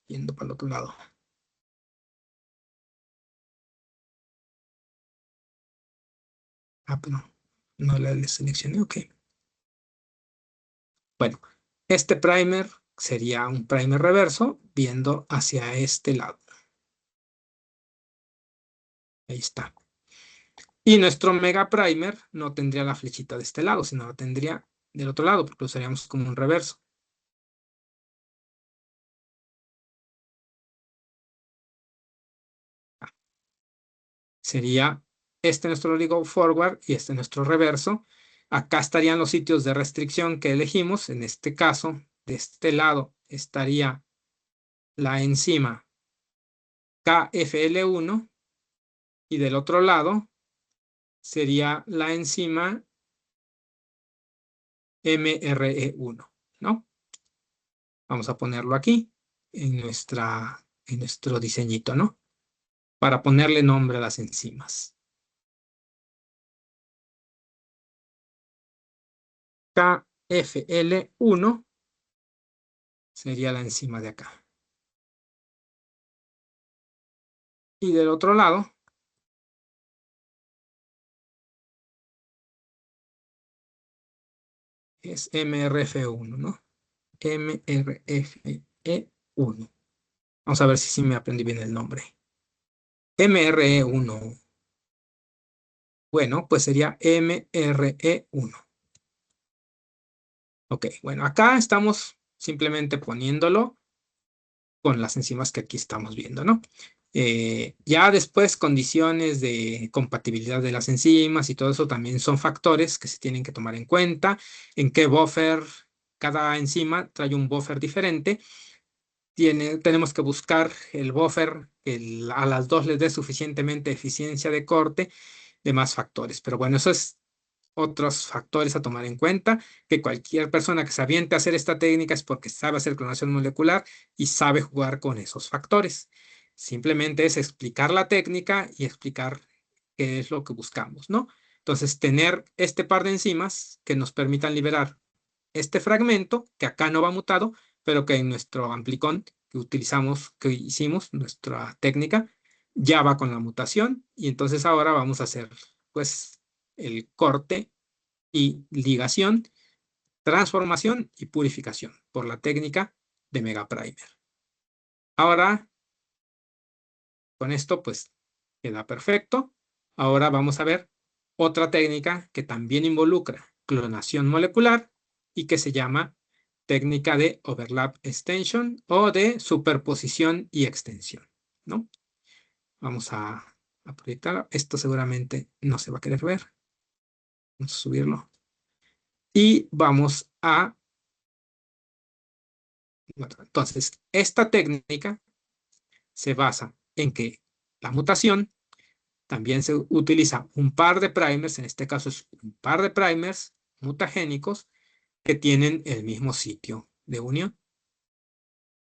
Yendo para el otro lado. Ah, pero no la seleccioné, ok. Bueno, este primer sería un primer reverso viendo hacia este lado. Ahí está. Y nuestro mega primer no tendría la flechita de este lado, sino la tendría del otro lado, porque lo usaríamos como un reverso. Sería este nuestro go forward y este nuestro reverso. Acá estarían los sitios de restricción que elegimos. En este caso, de este lado estaría la enzima KFL1 y del otro lado sería la enzima MRE1, ¿no? Vamos a ponerlo aquí en nuestro diseñito, ¿no? Para ponerle nombre a las enzimas. KFL1 sería la enzima de acá. Y del otro lado es MRF1, ¿no? MRFE1. Vamos a ver si sí me aprendí bien el nombre. MRE1. Bueno, pues sería MRE1. Ok, bueno, acá estamos simplemente poniéndolo con las enzimas que aquí estamos viendo, ¿no? Ya después, condiciones de compatibilidad de las enzimas y todo eso también son factores que se tienen que tomar en cuenta. En qué buffer, cada enzima trae un buffer diferente. Tenemos que buscar el buffer que a las dos les dé suficientemente eficiencia de corte, demás factores. Pero bueno, eso es otros factores a tomar en cuenta, que cualquier persona que se aviente a hacer esta técnica es porque sabe hacer clonación molecular y sabe jugar con esos factores. Simplemente es explicar la técnica y explicar qué es lo que buscamos, ¿no? Entonces, tener este par de enzimas que nos permitan liberar este fragmento, que acá no va mutado, pero que en nuestro amplicón que utilizamos, que hicimos, nuestra técnica, ya va con la mutación, y entonces ahora vamos a hacer, pues, el corte y ligación, transformación y purificación por la técnica de Mega Primer. Ahora, con esto, pues, queda perfecto. Ahora vamos a ver otra técnica que también involucra clonación molecular y que se llama técnica de overlap extension o de superposición y extensión, ¿no? Vamos a proyectar. Esto seguramente no se va a querer ver. Vamos a subirlo. Y vamos a... Bueno, entonces, esta técnica se basa en que la mutación también se utiliza un par de primers, en este caso es un par de primers mutagénicos que tienen el mismo sitio de unión.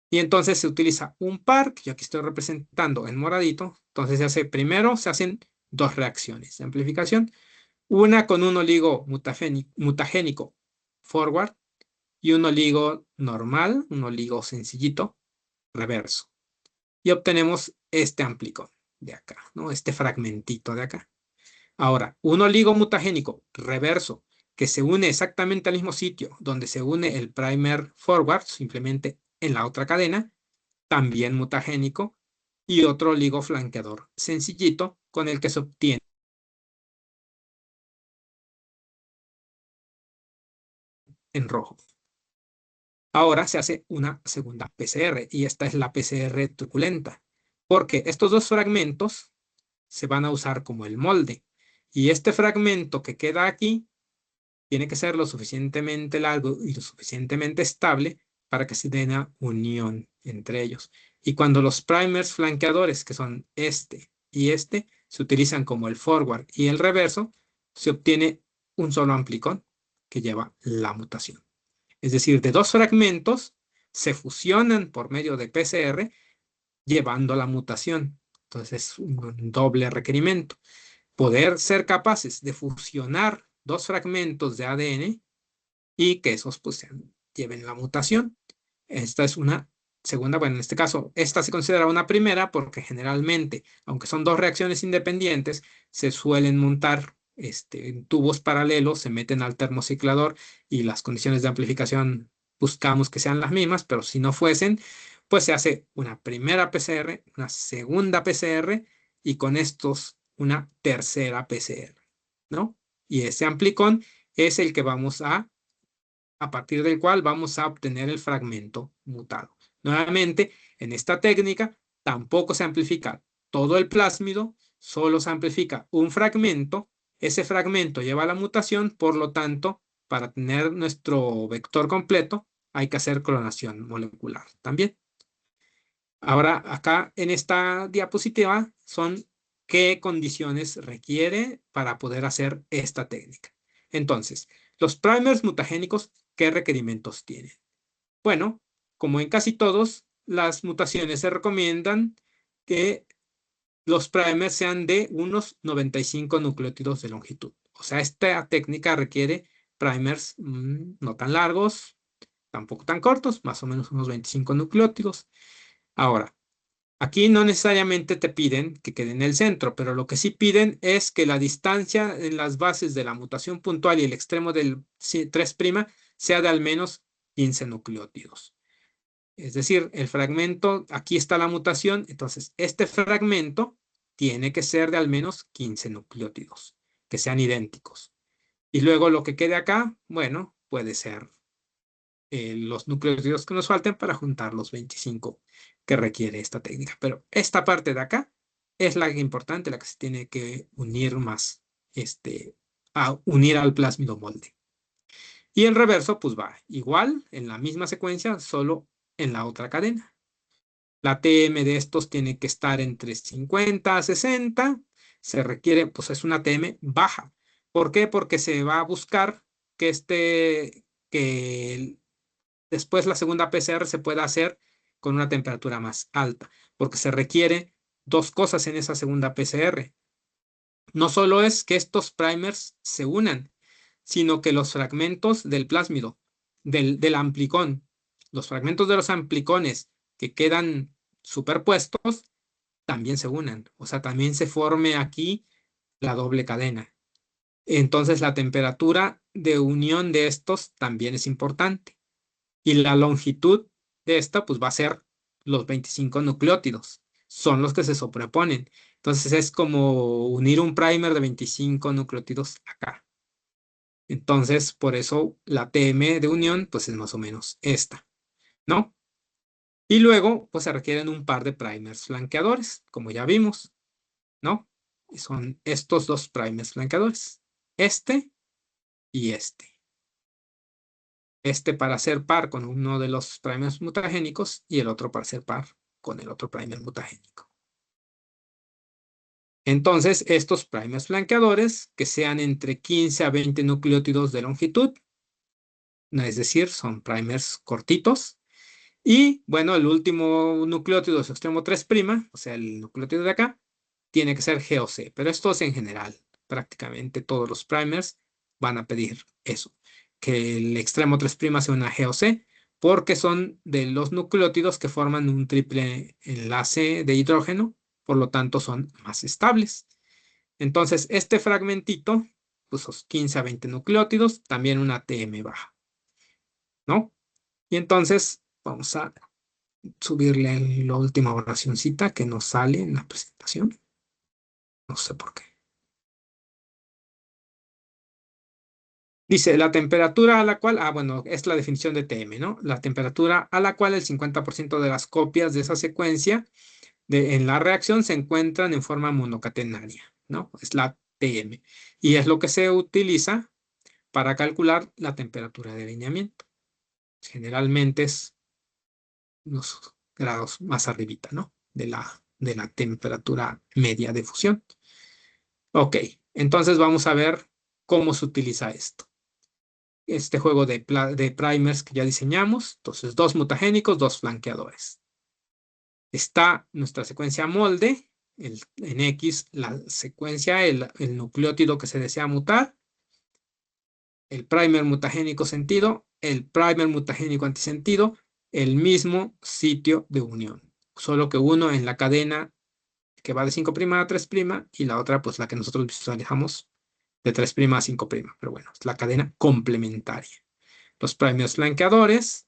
Y entonces se utiliza un par, que yo aquí estoy representando en moradito. Entonces primero se hacen dos reacciones de amplificación. Una con un oligo mutagénico forward y un oligo normal, un oligo sencillito reverso. Y obtenemos este amplicón de acá, ¿no? Este fragmentito de acá. Ahora, un oligo mutagénico reverso que se une exactamente al mismo sitio donde se une el primer forward, simplemente en la otra cadena, también mutagénico, y otro LIGO flanqueador sencillito con el que se obtiene en rojo. Ahora se hace una segunda PCR y esta es la PCR truculenta, porque estos dos fragmentos se van a usar como el molde y este fragmento que queda aquí tiene que ser lo suficientemente largo y lo suficientemente estable para que se dé una unión entre ellos. Y cuando los primers flanqueadores, que son este y este, se utilizan como el forward y el reverso, se obtiene un solo amplicón que lleva la mutación. Es decir, de dos fragmentos se fusionan por medio de PCR llevando la mutación. Entonces es un doble requerimiento. Poder ser capaces de fusionar dos fragmentos de ADN y que esos pues lleven la mutación. Esta es una segunda, bueno, en este caso, esta se considera una primera porque generalmente, aunque son dos reacciones independientes, se suelen montar en tubos paralelos, se meten al termociclador y las condiciones de amplificación buscamos que sean las mismas, pero si no fuesen, pues se hace una primera PCR, una segunda PCR y con estos una tercera PCR, ¿no? Y ese amplicón es el que vamos a partir del cual vamos a obtener el fragmento mutado. Nuevamente, en esta técnica tampoco se amplifica todo el plásmido, solo se amplifica un fragmento. Ese fragmento lleva la mutación, por lo tanto, para tener nuestro vector completo, hay que hacer clonación molecular también. Ahora, acá en esta diapositiva son qué condiciones requiere para poder hacer esta técnica. Entonces, los primers mutagénicos, ¿qué requerimientos tienen? Bueno, como en casi todos, las mutaciones se recomiendan que los primers sean de unos 95 nucleótidos de longitud. O sea, esta técnica requiere primers no tan largos, tampoco tan cortos, más o menos unos 25 nucleótidos. Ahora, aquí no necesariamente te piden que quede en el centro, pero lo que sí piden es que la distancia en las bases de la mutación puntual y el extremo del 3' sea de al menos 15 nucleótidos. Es decir, el fragmento, aquí está la mutación, entonces este fragmento tiene que ser de al menos 15 nucleótidos, que sean idénticos. Y luego lo que quede acá, bueno, puede ser los nucleótidos que nos falten para juntar los 25 que requiere esta técnica. Pero esta parte de acá es la importante, la que se tiene que unir más, a unir al plásmido molde. Y el reverso, pues va igual, en la misma secuencia, solo en la otra cadena. La TM de estos tiene que estar entre 50 a 60. Se requiere, pues es una TM baja. ¿Por qué? Porque se va a buscar que después la segunda PCR se puede hacer con una temperatura más alta, porque se requiere dos cosas en esa segunda PCR. No solo es que estos primers se unan, sino que los fragmentos del plásmido, del amplicón, los fragmentos de los amplicones que quedan superpuestos, también se unan. O sea, también se forme aquí la doble cadena. Entonces, la temperatura de unión de estos también es importante. Y la longitud de esta, pues va a ser los 25 nucleótidos. Son los que se sobreponen. Entonces es como unir un primer de 25 nucleótidos acá. Entonces, por eso la TM de unión, pues es más o menos esta, ¿no? Y luego, pues se requieren un par de primers flanqueadores, como ya vimos, ¿no? Y son estos dos primers flanqueadores. Este y este. Este para ser par con uno de los primers mutagénicos y el otro para ser par con el otro primer mutagénico. Entonces, estos primers flanqueadores que sean entre 15 a 20 nucleótidos de longitud, es decir, son primers cortitos. Y bueno, el último nucleótido de su extremo 3', o sea, el nucleótido de acá, tiene que ser GOC, pero esto es en general. Prácticamente todos los primers van a pedir eso, que el extremo 3' sea una GOC, porque son de los nucleótidos que forman un triple enlace de hidrógeno, por lo tanto son más estables. Entonces, este fragmentito, pues 15 a 20 nucleótidos, también una TM baja, ¿no? Y entonces vamos a subirle la última oracioncita que nos sale en la presentación. No sé por qué. Dice, la temperatura a la cual, bueno, es la definición de TM, ¿no? La temperatura a la cual el 50% de las copias de esa secuencia en la reacción se encuentran en forma monocatenaria, ¿no? Es la TM. Y es lo que se utiliza para calcular la temperatura de alineamiento. Generalmente es los grados más arribita, ¿no? De la temperatura media de fusión. Ok, entonces vamos a ver cómo se utiliza esto. Este juego de primers que ya diseñamos. Entonces, dos mutagénicos, dos flanqueadores. Está nuestra secuencia molde, en X, la secuencia, el nucleótido que se desea mutar, el primer mutagénico sentido, el primer mutagénico antisentido, el mismo sitio de unión. Solo que uno en la cadena que va de 5' a 3' y la otra, pues la que nosotros visualizamos de 3' a 5'. Pero bueno, es la cadena complementaria. Los primers flanqueadores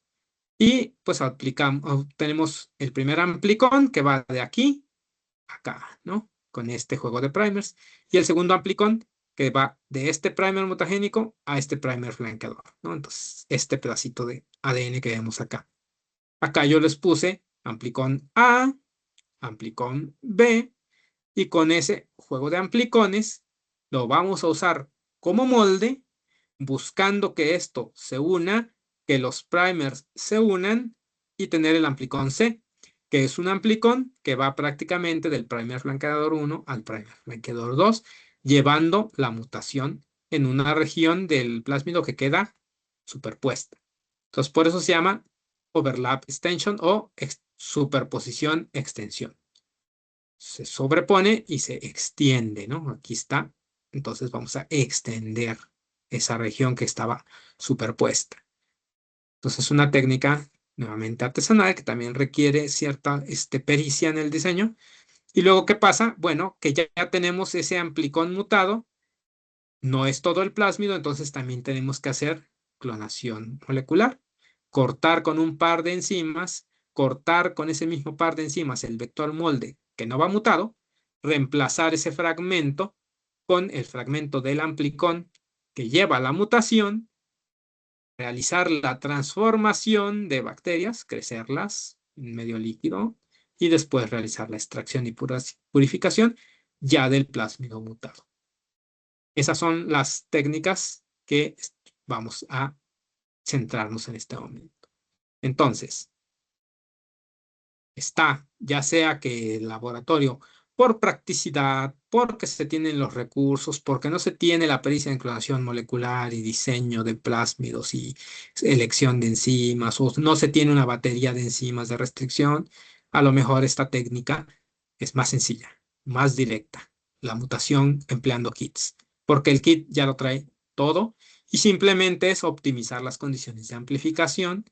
y pues obtenemos el primer amplicón que va de aquí a acá, ¿no? Con este juego de primers. Y el segundo amplicón que va de este primer mutagénico a este primer flanqueador, ¿no? Entonces, este pedacito de ADN que vemos acá. Acá yo les puse amplicón A, amplicón B, y con ese juego de amplicones lo vamos a usar como molde, buscando que esto se una, que los primers se unan y tener el amplicón C, que es un amplicón que va prácticamente del primer flanqueador 1 al primer flanqueador 2, llevando la mutación en una región del plásmido que queda superpuesta. Entonces, por eso se llama overlap extension o superposición extensión. Se sobrepone y se extiende, ¿no? Aquí está. Entonces vamos a extender esa región que estaba superpuesta. Entonces es una técnica nuevamente artesanal que también requiere cierta pericia en el diseño. Y luego, ¿qué pasa? Bueno, que ya tenemos ese amplicón mutado. No es todo el plásmido, entonces también tenemos que hacer clonación molecular. Cortar con un par de enzimas, cortar con ese mismo par de enzimas el vector molde que no va mutado, reemplazar ese fragmento con el fragmento del amplicón que lleva la mutación, realizar la transformación de bacterias, crecerlas en medio líquido y después realizar la extracción y purificación ya del plásmido mutado. Esas son las técnicas que vamos a centrarnos en este momento. Entonces, está ya sea que el laboratorio, por practicidad, porque se tienen los recursos, porque no se tiene la pericia en clonación molecular y diseño de plásmidos y elección de enzimas, o no se tiene una batería de enzimas de restricción, a lo mejor esta técnica es más sencilla, más directa, la mutación empleando kits, porque el kit ya lo trae todo y simplemente es optimizar las condiciones de amplificación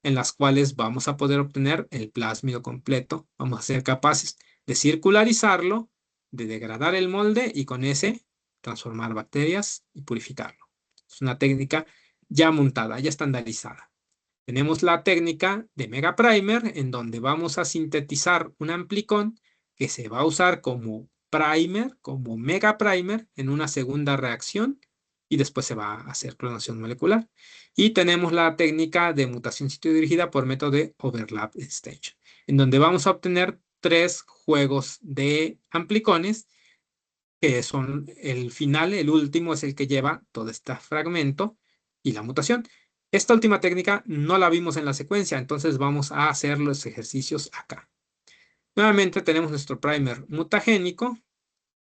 en las cuales vamos a poder obtener el plásmido completo. Vamos a ser capaces de circularizarlo, de degradar el molde y con ese transformar bacterias y purificarlo. Es una técnica ya montada, ya estandarizada. Tenemos la técnica de Mega Primer, en donde vamos a sintetizar un amplicón que se va a usar como primer, como Mega Primer, en una segunda reacción y después se va a hacer clonación molecular. Y tenemos la técnica de mutación sitio dirigida por método de overlap extension, en donde vamos a obtener 3 juegos de amplicones que son el final, el último es el que lleva todo este fragmento y la mutación. Esta última técnica no la vimos en la secuencia, entonces vamos a hacer los ejercicios acá. Nuevamente tenemos nuestro primer mutagénico,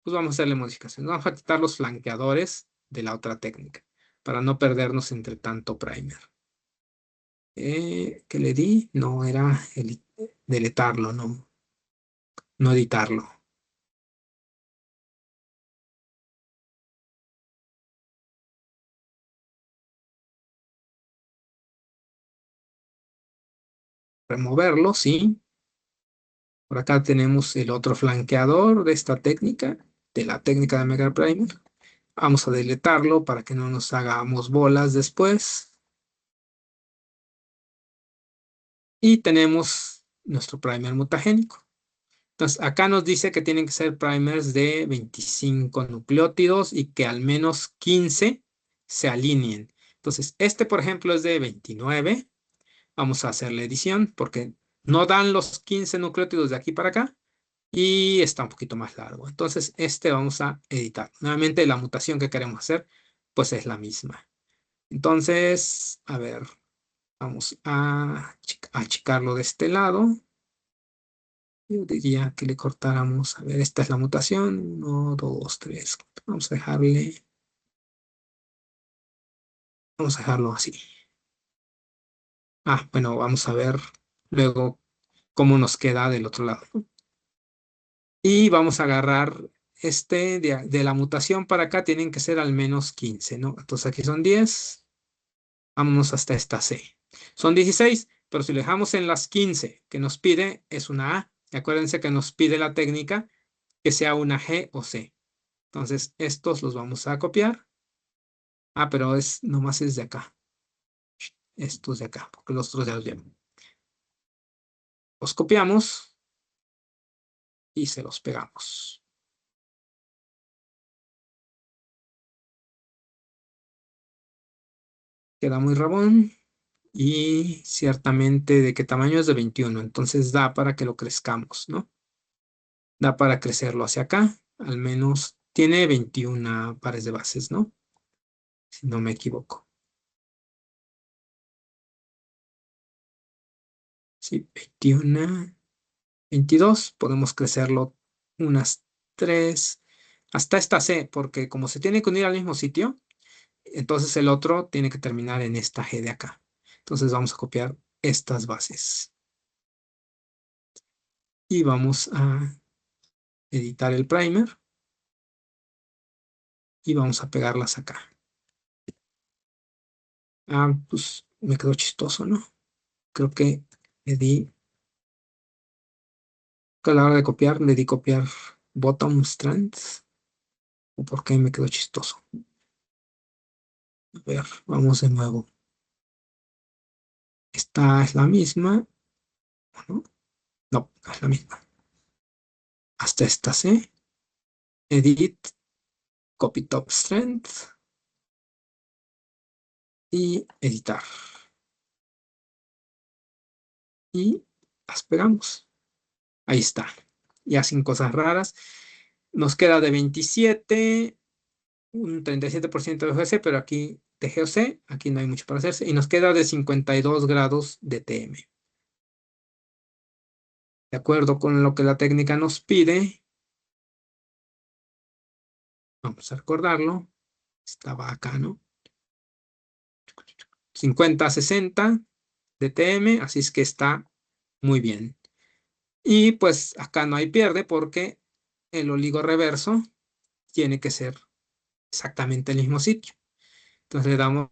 pues vamos a hacerle modificaciones. Vamos a quitar los flanqueadores de la otra técnica para no perdernos entre tanto primer. ¿Qué le di? No, era deletarlo, no editarlo. Removerlo, sí. Por acá tenemos el otro flanqueador de esta técnica, de la técnica de Mega Primer. Vamos a deletarlo para que no nos hagamos bolas después. Y tenemos nuestro primer mutagénico. Entonces, acá nos dice que tienen que ser primers de 25 nucleótidos y que al menos 15 se alineen. Entonces, este, por ejemplo, es de 29. Vamos a hacer la edición porque no dan los 15 nucleótidos de aquí para acá y está un poquito más largo. Entonces, este vamos a editar. Nuevamente, la mutación que queremos hacer, pues es la misma. Entonces, a ver, vamos a achicarlo de este lado. Yo diría que le cortáramos. A ver, esta es la mutación. 1, 2, 3. Vamos a dejarle. Vamos a dejarlo así. Ah, bueno, vamos a ver luego cómo nos queda del otro lado, ¿no? Y vamos a agarrar este de la mutación para acá. Tienen que ser al menos 15, ¿no? Entonces aquí son 10. Vámonos hasta esta C. Son 16, pero si lo dejamos en las 15 que nos pide, es una A. Y acuérdense que nos pide la técnica que sea una G o C. Entonces, estos los vamos a copiar. Ah, pero nomás es de acá. Estos de acá, porque los otros ya los llevan. Los copiamos y se los pegamos. Queda muy rabón. Y ciertamente de qué tamaño es de 21. Entonces da para que lo crezcamos, ¿no? Da para crecerlo hacia acá. Al menos tiene 21 pares de bases, ¿no? Si no me equivoco. Sí, 21. 22, podemos crecerlo unas 3 hasta esta C, porque como se tiene que unir al mismo sitio, entonces el otro tiene que terminar en esta G de acá. Entonces vamos a copiar estas bases y vamos a editar el primer y vamos a pegarlas acá. Ah, pues me quedó chistoso, ¿no? Creo que le di, que a la hora de copiar, le di copiar bottom strands. ¿O por qué me quedó chistoso? A ver, vamos de nuevo. Esta es la misma, ¿no? No, no es la misma. Hasta esta C. Edit, copy top strength y editar. Y las pegamos. Ahí está. Ya sin cosas raras. Nos queda de 27, un 37% de GOC, pero aquí de GOC, aquí no hay mucho para hacerse. Y nos queda de 52 grados de TM. De acuerdo con lo que la técnica nos pide, vamos a recordarlo. Estaba acá, ¿no? 50, 60 de TM, así es que está muy bien. Y pues acá no hay pierde porque el oligo reverso tiene que ser exactamente el mismo sitio. Entonces le damos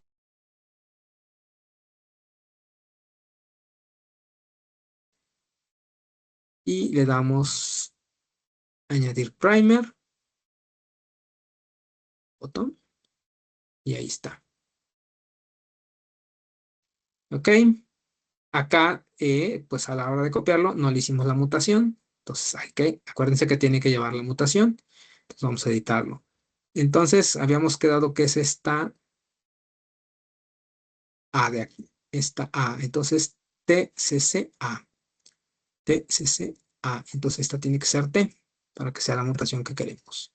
y le damos añadir primer, botón, y ahí está. Ok. Acá, pues a la hora de copiarlo, no le hicimos la mutación. Entonces hay que, acuérdense que tiene que llevar la mutación. Entonces vamos a editarlo. Entonces habíamos quedado que es esta A de aquí. Esta A. Entonces TCCA. TCCA. Entonces esta tiene que ser T para que sea la mutación que queremos.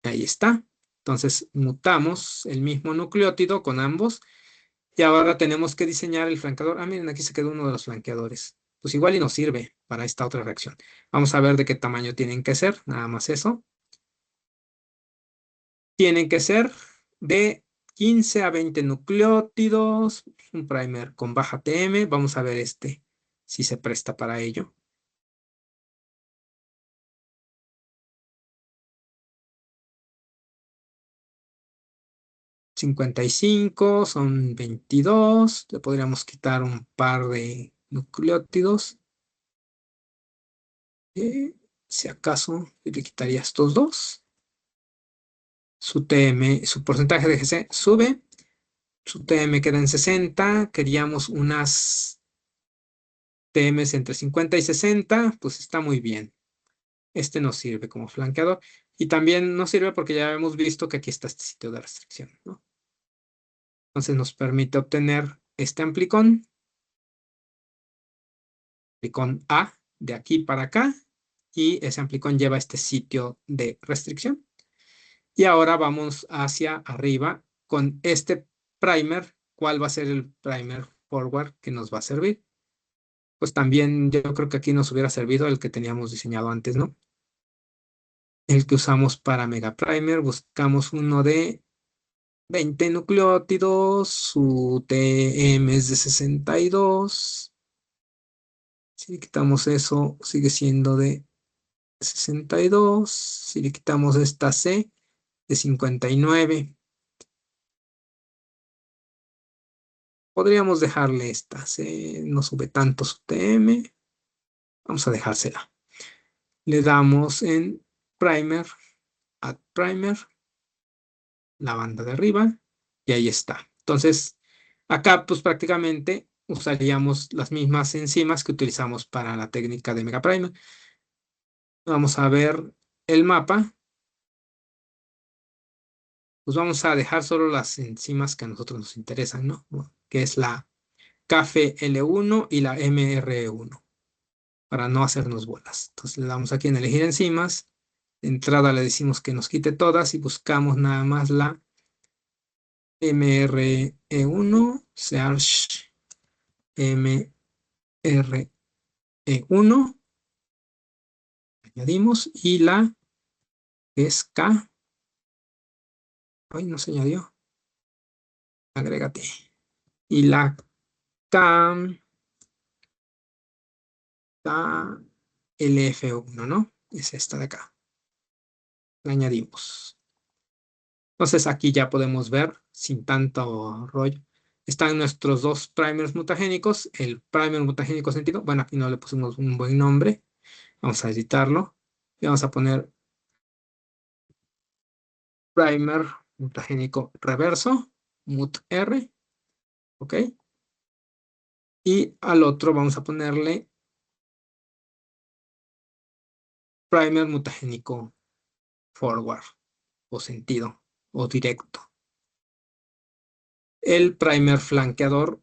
Ahí está. Entonces mutamos el mismo nucleótido con ambos y ahora tenemos que diseñar el flanqueador. Ah, miren, aquí se quedó uno de los flanqueadores. Pues igual y nos sirve para esta otra reacción. Vamos a ver de qué tamaño tienen que ser, nada más eso. Tienen que ser de 15 a 20 nucleótidos, un primer con baja TM. Vamos a ver este, si se presta para ello. 55, son 22. Le podríamos quitar un par de nucleótidos. Si acaso, le quitaría estos dos. Su TM, su porcentaje de GC sube, su TM queda en 60, queríamos unas TMs entre 50 y 60, pues está muy bien. Este nos sirve como flanqueador y también nos sirve porque ya hemos visto que aquí está este sitio de restricción, ¿no? Entonces nos permite obtener este amplicón A de aquí para acá y ese amplicón lleva este sitio de restricción. Y ahora vamos hacia arriba con este primer. ¿Cuál va a ser el primer forward que nos va a servir? Pues también yo creo que aquí nos hubiera servido el que teníamos diseñado antes, ¿no? El que usamos para Mega Primer. Buscamos uno de 20 nucleótidos, su TM es de 62. Si le quitamos eso, sigue siendo de 62. Si le quitamos esta C, de 59. Podríamos dejarle esta. C no sube tanto su TM. Vamos a dejársela. Le damos en Primer, Add Primer, la banda de arriba, y ahí está. Entonces, acá pues prácticamente usaríamos las mismas enzimas que utilizamos para la técnica de Mega Primer. Vamos a ver el mapa. Pues vamos a dejar solo las enzimas que a nosotros nos interesan, ¿no? Que es la KFL1 y la MRE1, para no hacernos bolas. Entonces le damos aquí en elegir enzimas. De entrada le decimos que nos quite todas y buscamos nada más la MRE1, search MRE1, añadimos y la es K, ay, no se añadió, agrégate. Y la K, KLF1, ¿no? Es esta de acá. La añadimos. Entonces aquí ya podemos ver, sin tanto rollo, están nuestros dos primers mutagénicos. El primer mutagénico sentido, bueno, aquí no le pusimos un buen nombre. Vamos a editarlo. Y vamos a poner primer mutagénico reverso, mut-R, ¿ok? Y al otro vamos a ponerle primer mutagénico forward, o sentido, o directo. El primer flanqueador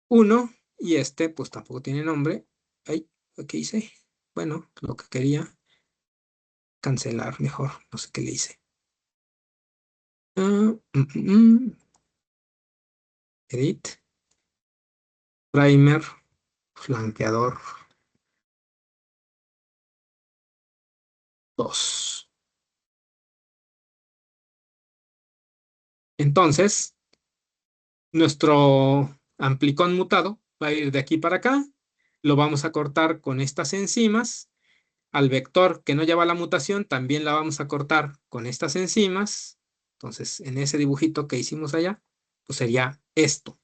1, y este pues tampoco tiene nombre. Ay, ¿qué hice? Bueno, lo que quería, cancelar mejor, no sé qué le hice. Edit, primer, flanqueador 2. Entonces, nuestro amplicón mutado va a ir de aquí para acá, lo vamos a cortar con estas enzimas. Al vector que no lleva la mutación también la vamos a cortar con estas enzimas. Entonces, en ese dibujito que hicimos allá, pues sería esto.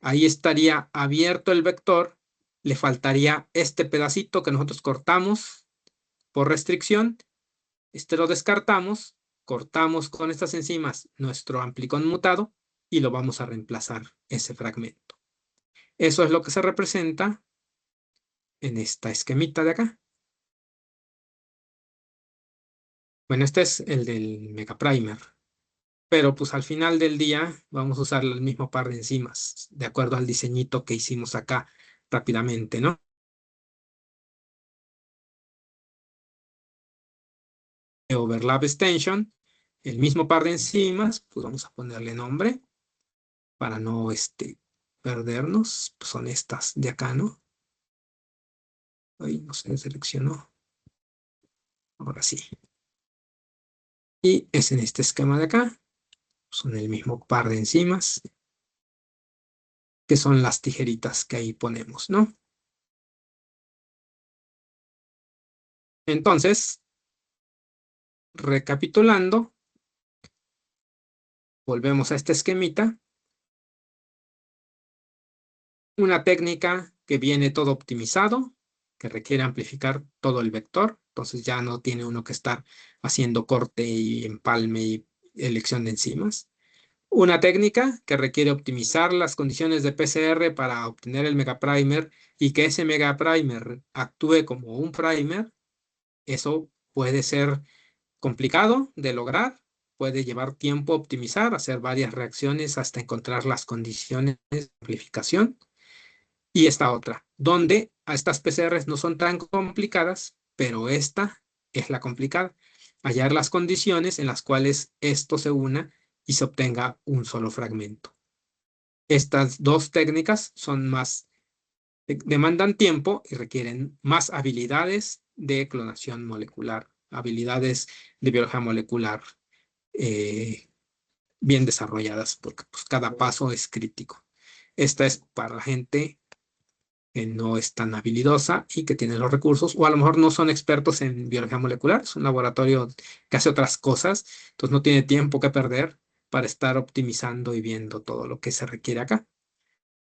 Ahí estaría abierto el vector, le faltaría este pedacito que nosotros cortamos por restricción, este lo descartamos, cortamos con estas enzimas nuestro amplicón mutado y lo vamos a reemplazar ese fragmento. Eso es lo que se representa en esta esquemita de acá. Bueno, este es el del Mega Primer, pero pues al final del día vamos a usar el mismo par de enzimas, de acuerdo al diseñito que hicimos acá rápidamente, ¿no? Overlap extension, el mismo par de enzimas, pues vamos a ponerle nombre para no perdernos. Pues son estas de acá, ¿no? Ahí no se seleccionó. Ahora sí. Y es en este esquema de acá. Son el mismo par de enzimas, que son las tijeritas que ahí ponemos, ¿no? Entonces, recapitulando, volvemos a esta esquemita. Una técnica que viene todo optimizado, que requiere amplificar todo el vector. Entonces ya no tiene uno que estar haciendo corte y empalme y elección de enzimas. Una técnica que requiere optimizar las condiciones de PCR para obtener el megaprimer y que ese megaprimer actúe como un primer. Eso puede ser complicado de lograr, puede llevar tiempo optimizar, hacer varias reacciones hasta encontrar las condiciones de amplificación. Y esta otra, donde a estas PCRs no son tan complicadas, pero esta es la complicada. Hallar las condiciones en las cuales esto se una y se obtenga un solo fragmento. Estas dos técnicas son más, demandan tiempo y requieren más habilidades de clonación molecular, habilidades de biología molecular eh, bien desarrolladas, porque pues, cada paso es crítico. Esta es para la gente que no es tan habilidosa y que tiene los recursos, o a lo mejor no son expertos en biología molecular, es un laboratorio que hace otras cosas, entonces no tiene tiempo que perder para estar optimizando y viendo todo lo que se requiere acá.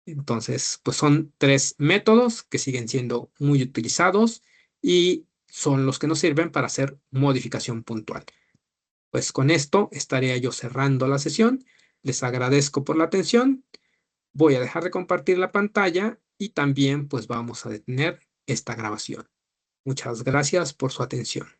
Entonces, pues son tres métodos que siguen siendo muy utilizados y son los que nos sirven para hacer modificación puntual. Pues con esto estaría yo cerrando la sesión. Les agradezco por la atención. Voy a dejar de compartir la pantalla y también pues vamos a detener esta grabación. Muchas gracias por su atención.